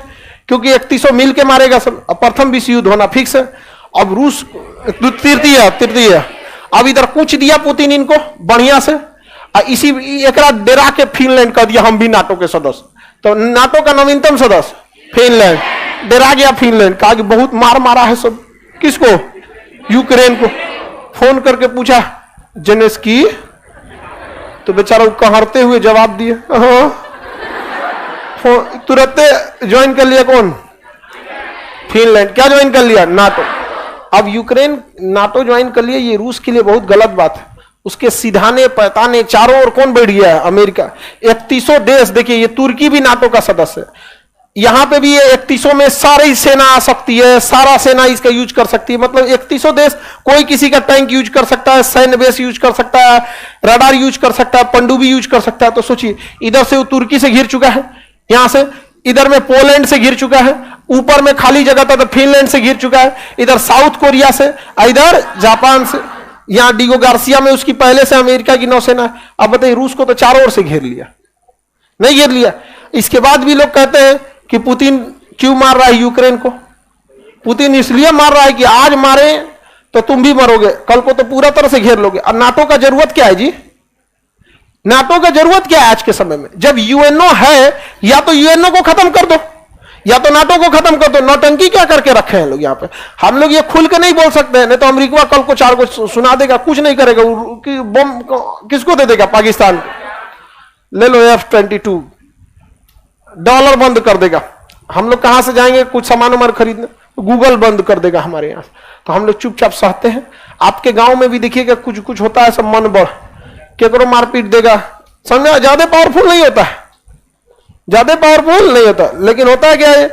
क्योंकि 31 मिल के मारेगा सब। अब प्रथम विश्व युद्ध होना फिक्स है। अब रूस तृतीय अब इधर पूछ दिया पुतिन इनको बढ़िया से, इसी एक डेरा के फिनलैंड कर दिया हम भी नाटो के सदस्य। तो नाटो का नवीनतम सदस्य फिनलैंड, डरा गया फिनलैंड, कहा कि बहुत मार मारा है सब। किसको? यूक्रेन को। फोन करके पूछा जेलेंस्की, तो बेचारा कहरते हुए जवाब दिए, तुरंत ज्वाइन कर लिया। कौन? फिनलैंड। क्या ज्वाइन कर लिया? नाटो। अब यूक्रेन नाटो ज्वाइन कर लिया, ये रूस के लिए बहुत गलत बात है। उसके सिधाने पैताने चारों ओर कौन बैठ गया है? अमेरिका। 31 देश, देखिए ये तुर्की भी नाटो का सदस्य है। यहां पे भी ये 31 में सारी सेना आ सकती है, सारा सेना इसका यूज कर सकती है। मतलब 31 देश, कोई किसी का टैंक यूज कर सकता है, सैन्य बेस यूज कर सकता है, रडार यूज कर सकता है, पनडुब्बी यूज कर सकता है। तो सोचिए, इधर से वो तुर्की से घिर चुका है, यहां से इधर में पोलैंड से घिर चुका है, ऊपर में खाली जगह था तो फिनलैंड से घिर चुका है, इधर साउथ कोरिया से, इधर जापान से, यहां डिगो गार्सिया में उसकी पहले से अमेरिका की नौसेना है। अब बताइए, रूस को तो चारों ओर से घेर लिया, नहीं घेर लिया। इसके बाद भी लोग कहते हैं कि पुतिन क्यों मार रहा है यूक्रेन को? पुतिन इसलिए मार रहा है कि आज मारे तो तुम भी मरोगे, कल को तो पूरा तरह से घेर लोगे। और नाटो का जरूरत क्या है जी? नाटो का जरूरत क्या है आज के समय में? जब यूएनओ है, या तो यूएनओ को खत्म कर दो या तो नाटो को खत्म कर दो। नौटंकी क्या करके रखे हैं लोग यहाँ पे? हम लोग ये खुल के नहीं बोल सकते हैं, नहीं तो अमेरिका कल को 4 को सुना देगा, कुछ नहीं करेगा। बम किसको दे देगा? पाकिस्तान। ले लो F-22, डॉलर बंद कर देगा। हम लोग कहां से जाएंगे कुछ सामान उमान खरीदने? गूगल बंद कर देगा हमारे यहां। तो हम लोग चुपचाप सहते हैं। आपके गांव में भी देखिएगा कुछ कुछ होता है, सब मन बढ़ केकरो मारपीट देगा। समझा? ज्यादा पावरफुल नहीं होता है, ज्यादा पावरफुल नहीं होता, लेकिन होता है क्या है?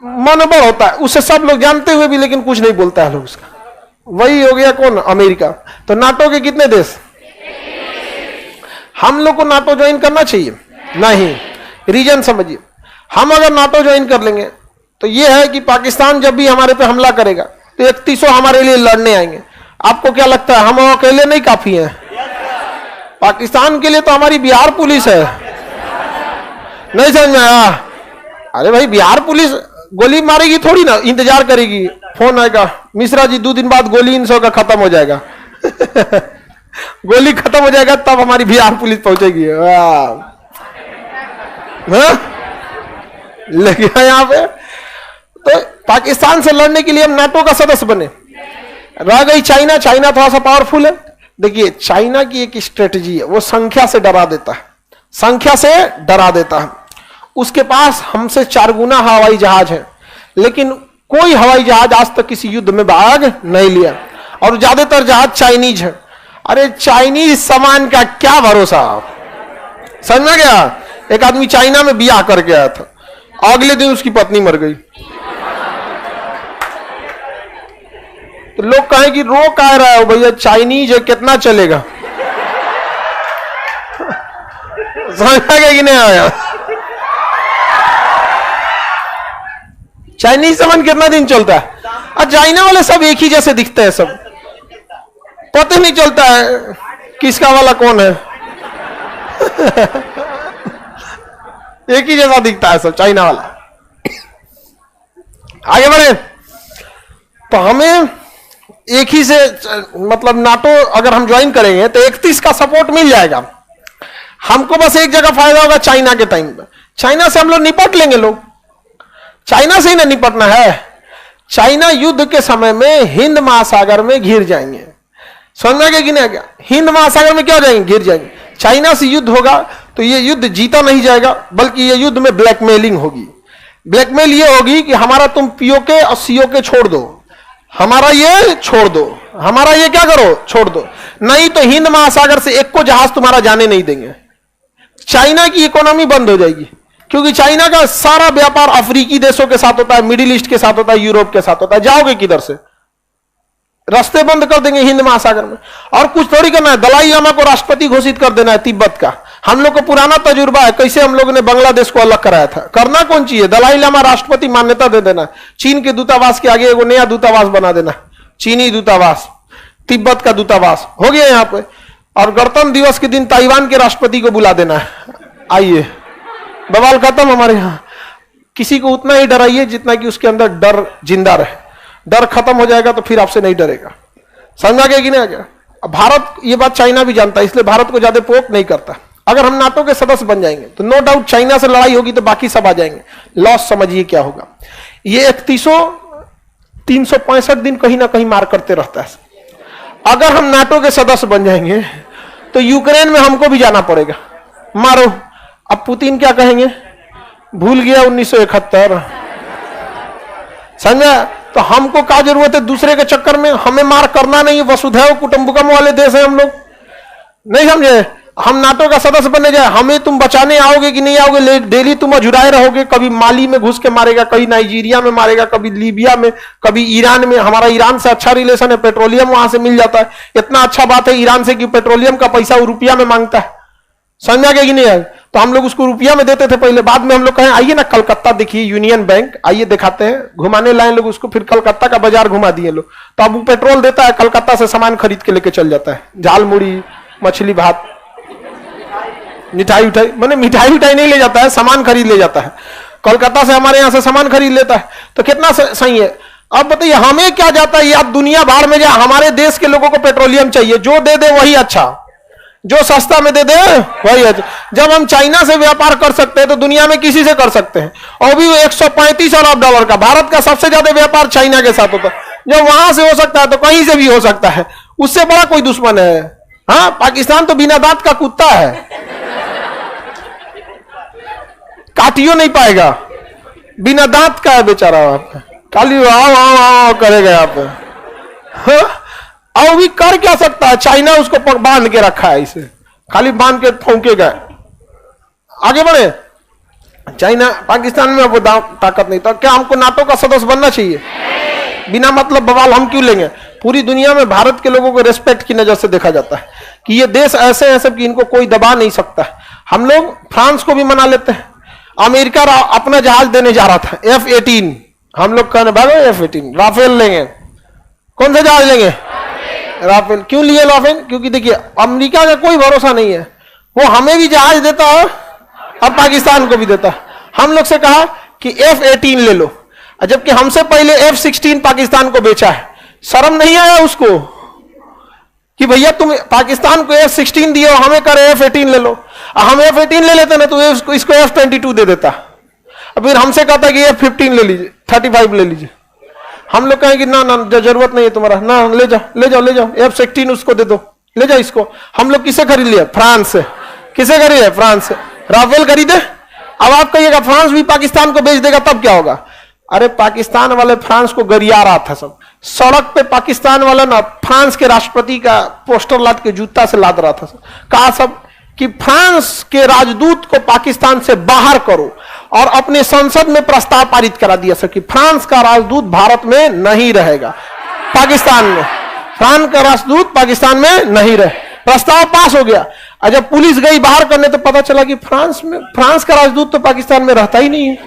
मन बढ़ होता है। उससे सब लोग जानते हुए भी लेकिन कुछ नहीं बोलता है लोग उसका। वही हो गया कौन? अमेरिका। तो नाटो के कितने देश? हम लोग को नाटो ज्वाइन करना चाहिए? नहीं। रीजन समझिए, हम अगर नाटो ज्वाइन कर लेंगे तो यह है कि पाकिस्तान जब भी हमारे पे हमला करेगा तो 31 हमारे लिए लड़ने आएंगे। आपको क्या लगता है हम अकेले नहीं काफी हैं? पाकिस्तान के लिए तो हमारी बिहार पुलिस है। नहीं समझ में आया? अरे भाई, बिहार पुलिस गोली मारेगी थोड़ी ना, इंतजार करेगी, फोन आएगा, मिश्रा जी 2 दिन बाद गोली इन का खत्म हो जाएगा। गोली खत्म हो जाएगा तब हमारी बिहार पुलिस पहुंचेगी। लगे यहां पे। तो पाकिस्तान से लड़ने के लिए हम नाटो का सदस्य बने। रह गई चाइना, चाइना थोड़ा सा पावरफुल है। देखिए, चाइना की एक स्ट्रेटजी है, वो संख्या से डरा देता है, संख्या से डरा देता है। उसके पास हमसे 4 गुना हवाई जहाज है, लेकिन कोई हवाई जहाज आज तक किसी युद्ध में भाग नहीं लिया, और ज्यादातर जहाज चाइनीज है। अरे चाइनीज सामान का क्या भरोसा? समझ में गया? एक आदमी चाइना में बियाह करके आया था, अगले दिन उसकी पत्नी मर गई। तो लोग कहें कि रो कह रहा है भैया, चाइनीज है, कितना चलेगा? समझ गया कि नहीं आया? चाइनीज सामान कितना दिन चलता है? और चाइना वाले सब एक ही जैसे दिखते हैं सब। पता नहीं चलता है किसका वाला कौन है। एक ही जैसा दिखता है सब, चाइना वाला। आगे बढ़े तो हमें एक ही से मतलब नाटो अगर हम ज्वाइन करेंगे तो 31 का सपोर्ट मिल जाएगा हमको। बस एक जगह फायदा होगा चाइना के टाइम पे, चाइना से हम लोग निपट लेंगे। लोग चाइना से ही ना निपटना है, चाइना युद्ध के समय में हिंद महासागर में घिर जाएंगे। समझ में कि नहीं? क्या हिंद महासागर में क्या हो जाएंगे? घिर जाएंगे। चाइना से युद्ध होगा तो ये युद्ध जीता नहीं जाएगा, बल्कि ये युद्ध में ब्लैकमेलिंग होगी। ब्लैकमेल ये होगी कि हमारा तुम पीओके और सीओके छोड़ दो, हमारा ये छोड़ दो, हमारा ये क्या करो, छोड़ दो, नहीं तो हिंद महासागर से एक को जहाज तुम्हारा जाने नहीं देंगे। चाइना की इकोनॉमी बंद हो जाएगी, क्योंकि चाइना का सारा व्यापार अफ्रीकी देशों के साथ होता है, मिडिल ईस्ट के साथ होता है, यूरोप के साथ होता है। जाओगे किधर से? रास्ते बंद कर देंगे हिंद महासागर में। और कुछ थोड़ी करना है, दलाई लामा को राष्ट्रपति घोषित कर देना है तिब्बत का। हम लोग को पुराना तजुर्बा है, कैसे हम लोग ने बांग्लादेश को अलग कराया था। करना कौन चाहिए? दलाई लामा राष्ट्रपति मान्यता दे देना, चीन के दूतावास के आगे एगो नया दूतावास बना देना, चीनी दूतावास, तिब्बत का दूतावास हो गया यहाँ पे। और गणतंत्र दिवस के दिन ताइवान के राष्ट्रपति को बुला देना है, आइए, बवाल खत्म हमारे यहाँ। किसी को उतना ही डराइए जितना कि उसके अंदर डर जिंदा रहे। डर खत्म हो जाएगा तो फिर आपसे नहीं डरेगा। समझा गया कि नहीं? आ गया। भारत, ये बात चाइना भी जानता है, इसलिए भारत को ज्यादा प्रोवोक नहीं करता। अगर हम नाटो के सदस्य बन जाएंगे तो नो डाउट चाइना से लड़ाई होगी तो बाकी सब आ जाएंगे। लॉस समझिए क्या होगा। ये 365 दिन कहीं ना कहीं मार करते रहता है। अगर हम नाटो के सदस्य बन जाएंगे तो यूक्रेन में हमको भी जाना पड़ेगा, मारो। अब पुतिन क्या कहेंगे? भूल गया 1971। समझा? तो हमको क्या जरूरत है दूसरे के चक्कर में? हमें मार करना नहीं है, वसुधैव कुटुंबकम वाले देश है हम लोग, नहीं समझे? हम नाटो का सदस्य बनने जाए, हमें तुम बचाने आओगे कि नहीं आओगे? डेली तुम अजुराए रहोगे, कभी माली में घुस के मारेगा, कभी नाइजीरिया में मारेगा, कभी लीबिया में, कभी ईरान में। हमारा ईरान से अच्छा रिलेशन है, पेट्रोलियम वहां से मिल जाता है। इतना अच्छा बात है ईरान से कि पेट्रोलियम का पैसा वो रुपया में मांगता है। समझा गया कि नहीं है? तो हम लोग उसको रुपया में देते थे पहले, बाद में हम लोग कहें आइए ना कलकत्ता देखिए, यूनियन बैंक, आइए दिखाते हैं, घुमाने लाए लोग उसको, फिर कलकत्ता का बाजार घुमा दिए लोग। तो अब वो पेट्रोल देता है, कलकत्ता से सामान खरीद के लेके चल जाता है, झाल मुड़ी, मछली भात, मिठाई उठाई, मैंने मिठाई उठाई नहीं ले जाता है, सामान खरीद ले जाता है। कोलकाता से हमारे यहां से सामान खरीद लेता है। तो कितना सही है? अब बताइए हमें क्या जाता है? आप दुनिया भर में जाए, हमारे देश के लोगों को पेट्रोलियम चाहिए, जो दे दे वही अच्छा, जो सस्ता में दे दे वही अच्छा। जब हम चाइना से व्यापार कर सकते हैं तो दुनिया में किसी से कर सकते हैं, और भी $135 अरब का। भारत का सबसे ज्यादा व्यापार चाइना के साथ होता है। जब वहां से हो सकता है तो कहीं से भी हो सकता है, उससे बड़ा कोई दुश्मन है? हाँ, पाकिस्तान तो बिना दांत का कुत्ता है, काटियो नहीं पाएगा, बिना दांत का है बेचारा, खाली वाह करेगा यहाँ पे। हाँ? और भी कर क्या सकता है? चाइना उसको बांध के रखा है, इसे खाली बांध के फौंकेगा। आगे बढ़े। चाइना, पाकिस्तान में वो ताकत नहीं। तो क्या हमको नाटो का सदस्य बनना चाहिए? बिना मतलब बवाल हम क्यों लेंगे? पूरी दुनिया में भारत के लोगों को रेस्पेक्ट की नजर से देखा जाता है कि ये देश ऐसे हैं सब कि इनको कोई दबा नहीं सकता। हम लोग फ्रांस को भी मना लेते हैं। अमेरिका अपना जहाज देने जा रहा था, F-18, हम लोग कहने भागो F-18, राफेल लेंगे। कौन सा जहाज लेंगे? राफेल। क्यों लिए राफेल? क्योंकि देखिए अमेरिका का कोई भरोसा नहीं है, वो हमें भी जहाज देता है और पाकिस्तान को भी देता है। हम लोग से कहा कि F-18 ले लो, जबकि हमसे पहले F-16 पाकिस्तान को बेचा है। शर्म नहीं आया उसको कि भैया तुम पाकिस्तान को F-16 दिए हो, हमें करे F-18 ले लो। हम F-18 ले लेते ना तो इसको F-22 दे देता। अब फिर हमसे कहता कि F-15 ले लीजिए, 35 ले लीजिए। हम लोग कहेंगे ना ना जरूरत नहीं है तुम्हारा, ना ले जाओ ले जाओ ले जाओ, F-16 उसको दे दो, ले जाओ इसको। हम लोग किसे खरीद लिया? फ्रांस से। किसे खरीदे? फ्रांस से। राफेल खरीदे। अब आप कहिएगा फ्रांस भी पाकिस्तान को बेच देगा तब क्या होगा? अरे पाकिस्तान वाले फ्रांस को गरिया रहा था, सब सड़क पे पाकिस्तान वाला ना फ्रांस के राष्ट्रपति का पोस्टर लाद के जूता से लाद रहा था। कहा सब कि फ्रांस के राजदूत को पाकिस्तान से बाहर करो, और अपने संसद में प्रस्ताव पारित करा दिया सर कि फ्रांस का राजदूत भारत में नहीं रहेगा, पाकिस्तान में। फ्रांस का राजदूत पाकिस्तान में नहीं रहे, प्रस्ताव पास हो गया। और जब पुलिस गई बाहर करने तो पता चला कि फ्रांस का राजदूत तो पाकिस्तान में रहता ही नहीं है।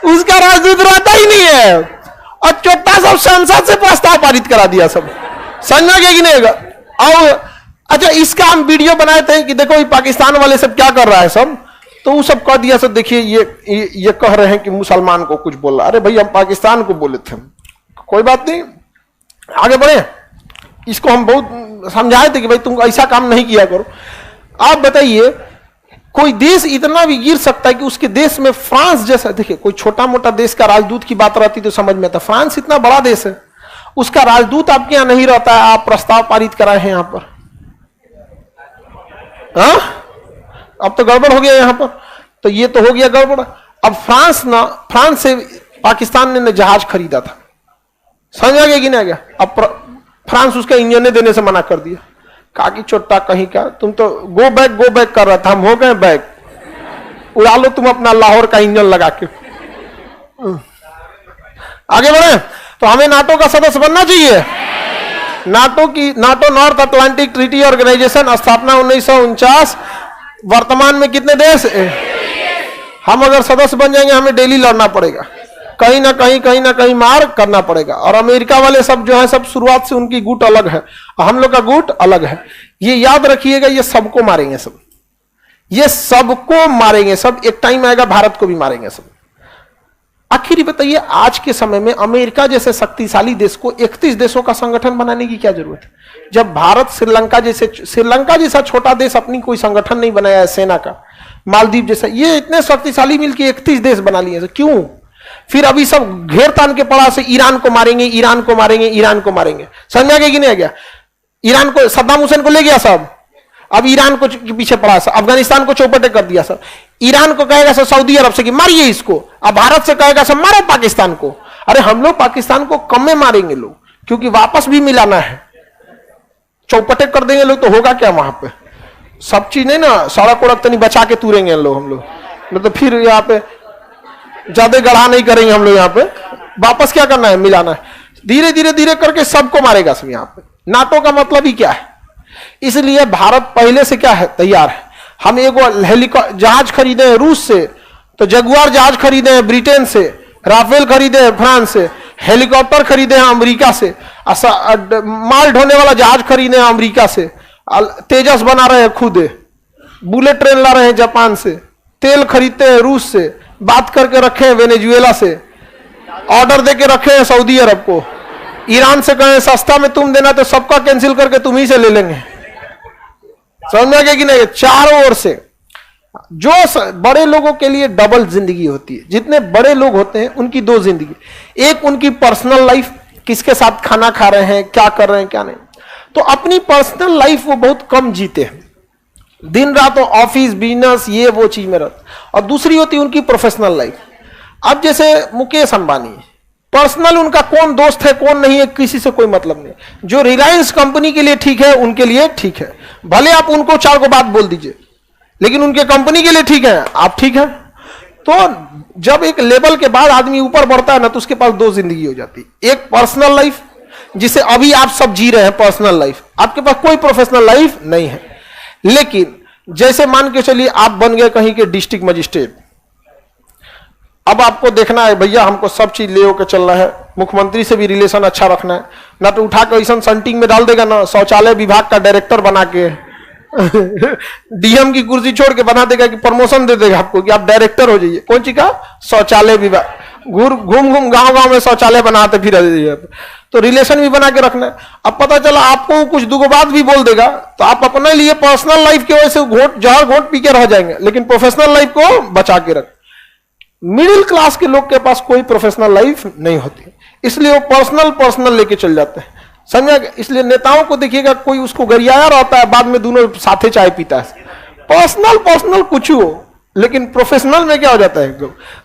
उसका राजदूत रहता ही नहीं है। और चोट्टा सब संसद से प्रस्ताव पारित करा दिया सब। समझ में गया कि नहीं? और अच्छा, इसका हम वीडियो बनाए थे कि देखो ये पाकिस्तान वाले सब क्या कर रहा है सब, तो वो सब कह दिया सब, देखिए ये कह रहे हैं कि मुसलमान को कुछ बोल रहा। अरे भाई, हम पाकिस्तान को बोले थे, कोई बात नहीं, आगे बढ़े। इसको हम बहुत समझाए थे कि भाई तुम ऐसा काम नहीं किया करो। आप बताइए, कोई देश इतना भी गिर सकता है कि उसके देश में फ्रांस जैसा, देखिए कोई छोटा मोटा देश का राजदूत की बात रहती तो समझ में आता, फ्रांस इतना बड़ा देश है, उसका राजदूत आपके यहां नहीं रहता है, आप प्रस्ताव पारित कराए हैं यहां पर। हाँ, अब तो गड़बड़ हो गया यहां पर, तो ये तो हो गया गड़बड़। अब फ्रांस से पाकिस्तान ने जहाज खरीदा था, समझ आ गया कि नहीं आ गया? अब फ्रांस उसका इंजन देने से मना कर दिया, कहा कि चोट्टा कहीं का, तुम तो गो बैक कर रहा था, हम हो गए बैक, उड़ा लो तुम अपना लाहौर का इंजन लगा के। आगे बढ़े, तो हमें नाटो का सदस्य बनना चाहिए। NATO north Atlantic treaty organisation, स्थापना 1949। वर्तमान में कितने देश? हम अगर सदस्य बन जाएंगे, हमें डेली लड़ना पड़ेगा, कहीं ना कहीं मार करना पड़ेगा। और अमेरिका वाले सब जो है, सब शुरुआत से उनकी गुट अलग है, हम लोग का गुट अलग है, ये याद रखिएगा। ये सबको मारेंगे सब, ये सबको मारेंगे सब, एक टाइम आएगा भारत को भी मारेंगे सब। आखिर बताइए, आज के समय में अमेरिका जैसे शक्तिशाली देश को 31 देशों का संगठन बनाने की क्या जरूरत है? जब भारत श्रीलंका जैसा छोटा देश अपनी कोई संगठन नहीं बनाया है सेना का, मालदीव जैसा, ये इतने शक्तिशाली मिलकर 31 देश बना लिए, क्यों? फिर अभी सब घेर तान के पड़ा से ईरान को मारेंगे, ईरान को मारेंगे, ईरान को मारेंगे। समझ में आ गया कि नहीं आ गया? ईरान को सद्दाम हुसैन को ले गया सब, अब ईरान को पीछे पड़ा सब, अफगानिस्तान को चौपटे कर दिया सब। ईरान को कहेगा सब सऊदी अरब से कि मारिए इसको, अब भारत से कहेगा सब मारो पाकिस्तान को। अरे हम लोग पाकिस्तान को कम में मारेंगे लोग, क्योंकि वापस भी मिलाना है, चौपटे कर देंगे लोग तो होगा क्या वहां पे? सब चीज नहीं ना, सड़क उड़क तो नहीं बचा के तूरेंगे लोग हम लोग, मतलब फिर यहाँ पे ज्यादा गढ़ा नहीं करेंगे हम लोग, यहाँ पे वापस क्या करना है? मिलाना है। धीरे धीरे करके सबको मारेगा सब यहाँ पे। नाटो का मतलब ही क्या है? इसलिए भारत पहले से क्या है? तैयार है। हम एक हेलीकॉप्टर जहाज खरीदे हैं रूस से, तो जगुआर जहाज खरीदे हैं ब्रिटेन से, राफेल खरीदे हैं फ्रांस से, हेलीकॉप्टर खरीदे हैं अमेरिका से, माल ढोने वाला जहाज खरीदे हैं अमेरिका से, तेजस बना रहे हैं खुद, बुलेट ट्रेन ला रहे हैं जापान से, तेल खरीदते हैं रूस से, बात करके रखे हैं वेनेजुएला से, ऑर्डर देके रखे हैं सऊदी अरब को, ईरान से कहें सस्ता में तुम देना तो सबका कैंसिल करके तुम ही से ले लेंगे। समझ में आ गया कि नहीं? चारों ओर से जो बड़े लोगों के लिए डबल जिंदगी होती है, जितने बड़े लोग होते हैं उनकी दो जिंदगी, एक उनकी पर्सनल लाइफ, किसके साथ खाना खा रहे हैं, क्या कर रहे हैं क्या नहीं, तो अपनी पर्सनल लाइफ वो बहुत कम जीते हैं, दिन रात ऑफिस बिजनेस ये वो चीज में रहते, और दूसरी होती है उनकी प्रोफेशनल लाइफ। अब जैसे मुकेश अंबानी, पर्सनल उनका कौन दोस्त है कौन नहीं है किसी से कोई मतलब नहीं, जो रिलायंस कंपनी के लिए ठीक है उनके लिए ठीक है, भले आप उनको 4 को बात बोल दीजिए, लेकिन उनके कंपनी के लिए ठीक है, आप ठीक है। तो जब एक लेवल के बाद आदमी ऊपर बढ़ता है ना, तो उसके पास 2 जिंदगी हो जाती है, एक पर्सनल लाइफ जिसे अभी आप सब जी रहे हैं पर्सनल लाइफ, आपके पास कोई प्रोफेशनल लाइफ नहीं है। लेकिन जैसे मान के चलिए आप बन गए कहीं के डिस्ट्रिक्ट मजिस्ट्रेट, अब आपको देखना है भैया हमको सब चीज ले होकर चलना है, मुख्यमंत्री से भी रिलेशन अच्छा रखना है, ना तो उठा के ऐसा संटिंग में डाल देगा ना, शौचालय विभाग का डायरेक्टर बना के डीएम की कुर्सी छोड़ के बना देगा कि प्रमोशन दे देगा आपको कि आप डायरेक्टर हो जाइए, कौन सी का? शौचालय विभाग। घूम गांव में शौचालय बनाते फिर तो रिलेशन भी बना के रखना है। अब पता चला आपको कुछ दुगो बात भी बोल देगा तो आप अपने लिए पर्सनल लाइफ की वजह से जहर घोट पी के रह जाएंगे, लेकिन प्रोफेशनल लाइफ को बचा के रख। मिडिल क्लास के लोग के पास कोई प्रोफेशनल लाइफ नहीं होती, इसलिए वो पर्सनल लेके चल जाते हैं, समझा? इसलिए नेताओं को देखिएगा कोई उसको गरियाया रहता है, बाद में दोनों साथे चाय पीता है, पर्सनल कुछ हो, लेकिन प्रोफेशनल में क्या हो जाता है।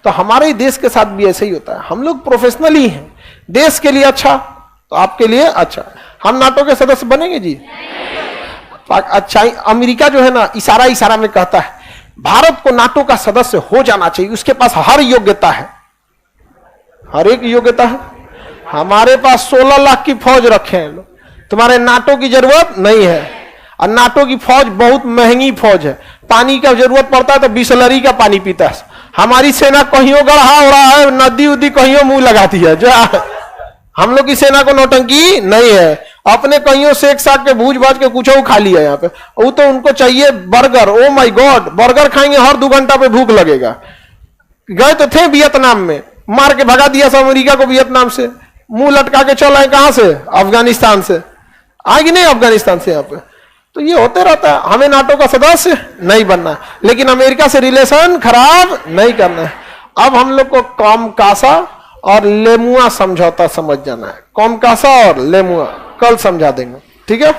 तो हमारे देश के साथ भी ऐसे ही होता है, हम लोग प्रोफेशनल ही हैं, देश के लिए अच्छा तो आपके लिए अच्छा। हम नाटो के सदस्य बनेंगे जी? अच्छा, अमेरिका जो है ना इशारा में कहता है भारत को नाटो का सदस्य हो जाना चाहिए, उसके पास हर योग्यता है, हर एक योग्यता है। हमारे पास 16 लाख की फौज रखे हैं लोग, तुम्हारे नाटो की जरूरत नहीं है, और नाटो की फौज बहुत महंगी फौज है, पानी का जरूरत पड़ता है तो बिसलरी का पानी पीता है। हमारी सेना कहीं गढ़ा हो रहा है, नदी उदी कहीं मुंह लगाती है, जो हम लोग की सेना को नौटंकी नहीं है, अपने कईयों सेक साक के भूज भाज के कुछ खा लिया यहाँ पे। वो तो उनको चाहिए burger, oh my God, burger खाएंगे हर 2 घंटा पे भूख लगेगा। गए तो थे वियतनाम में, मार के भगा दिया सब अमेरिका को वियतनाम से, मुंह लटका के चल आए कहां से, अफगानिस्तान से। आएगी नहीं अफगानिस्तान से यहाँ पे। तो ये होते रहता है। हमें नाटो का सदस्य नहीं बनना, लेकिन अमेरिका से रिलेशन खराब नहीं करना है। अब हम लोग को कॉमकासा और लेमुआ समझौता समझ जाना है। कॉमकासा और लेमुआ कल समझा देंगे, ठीक है।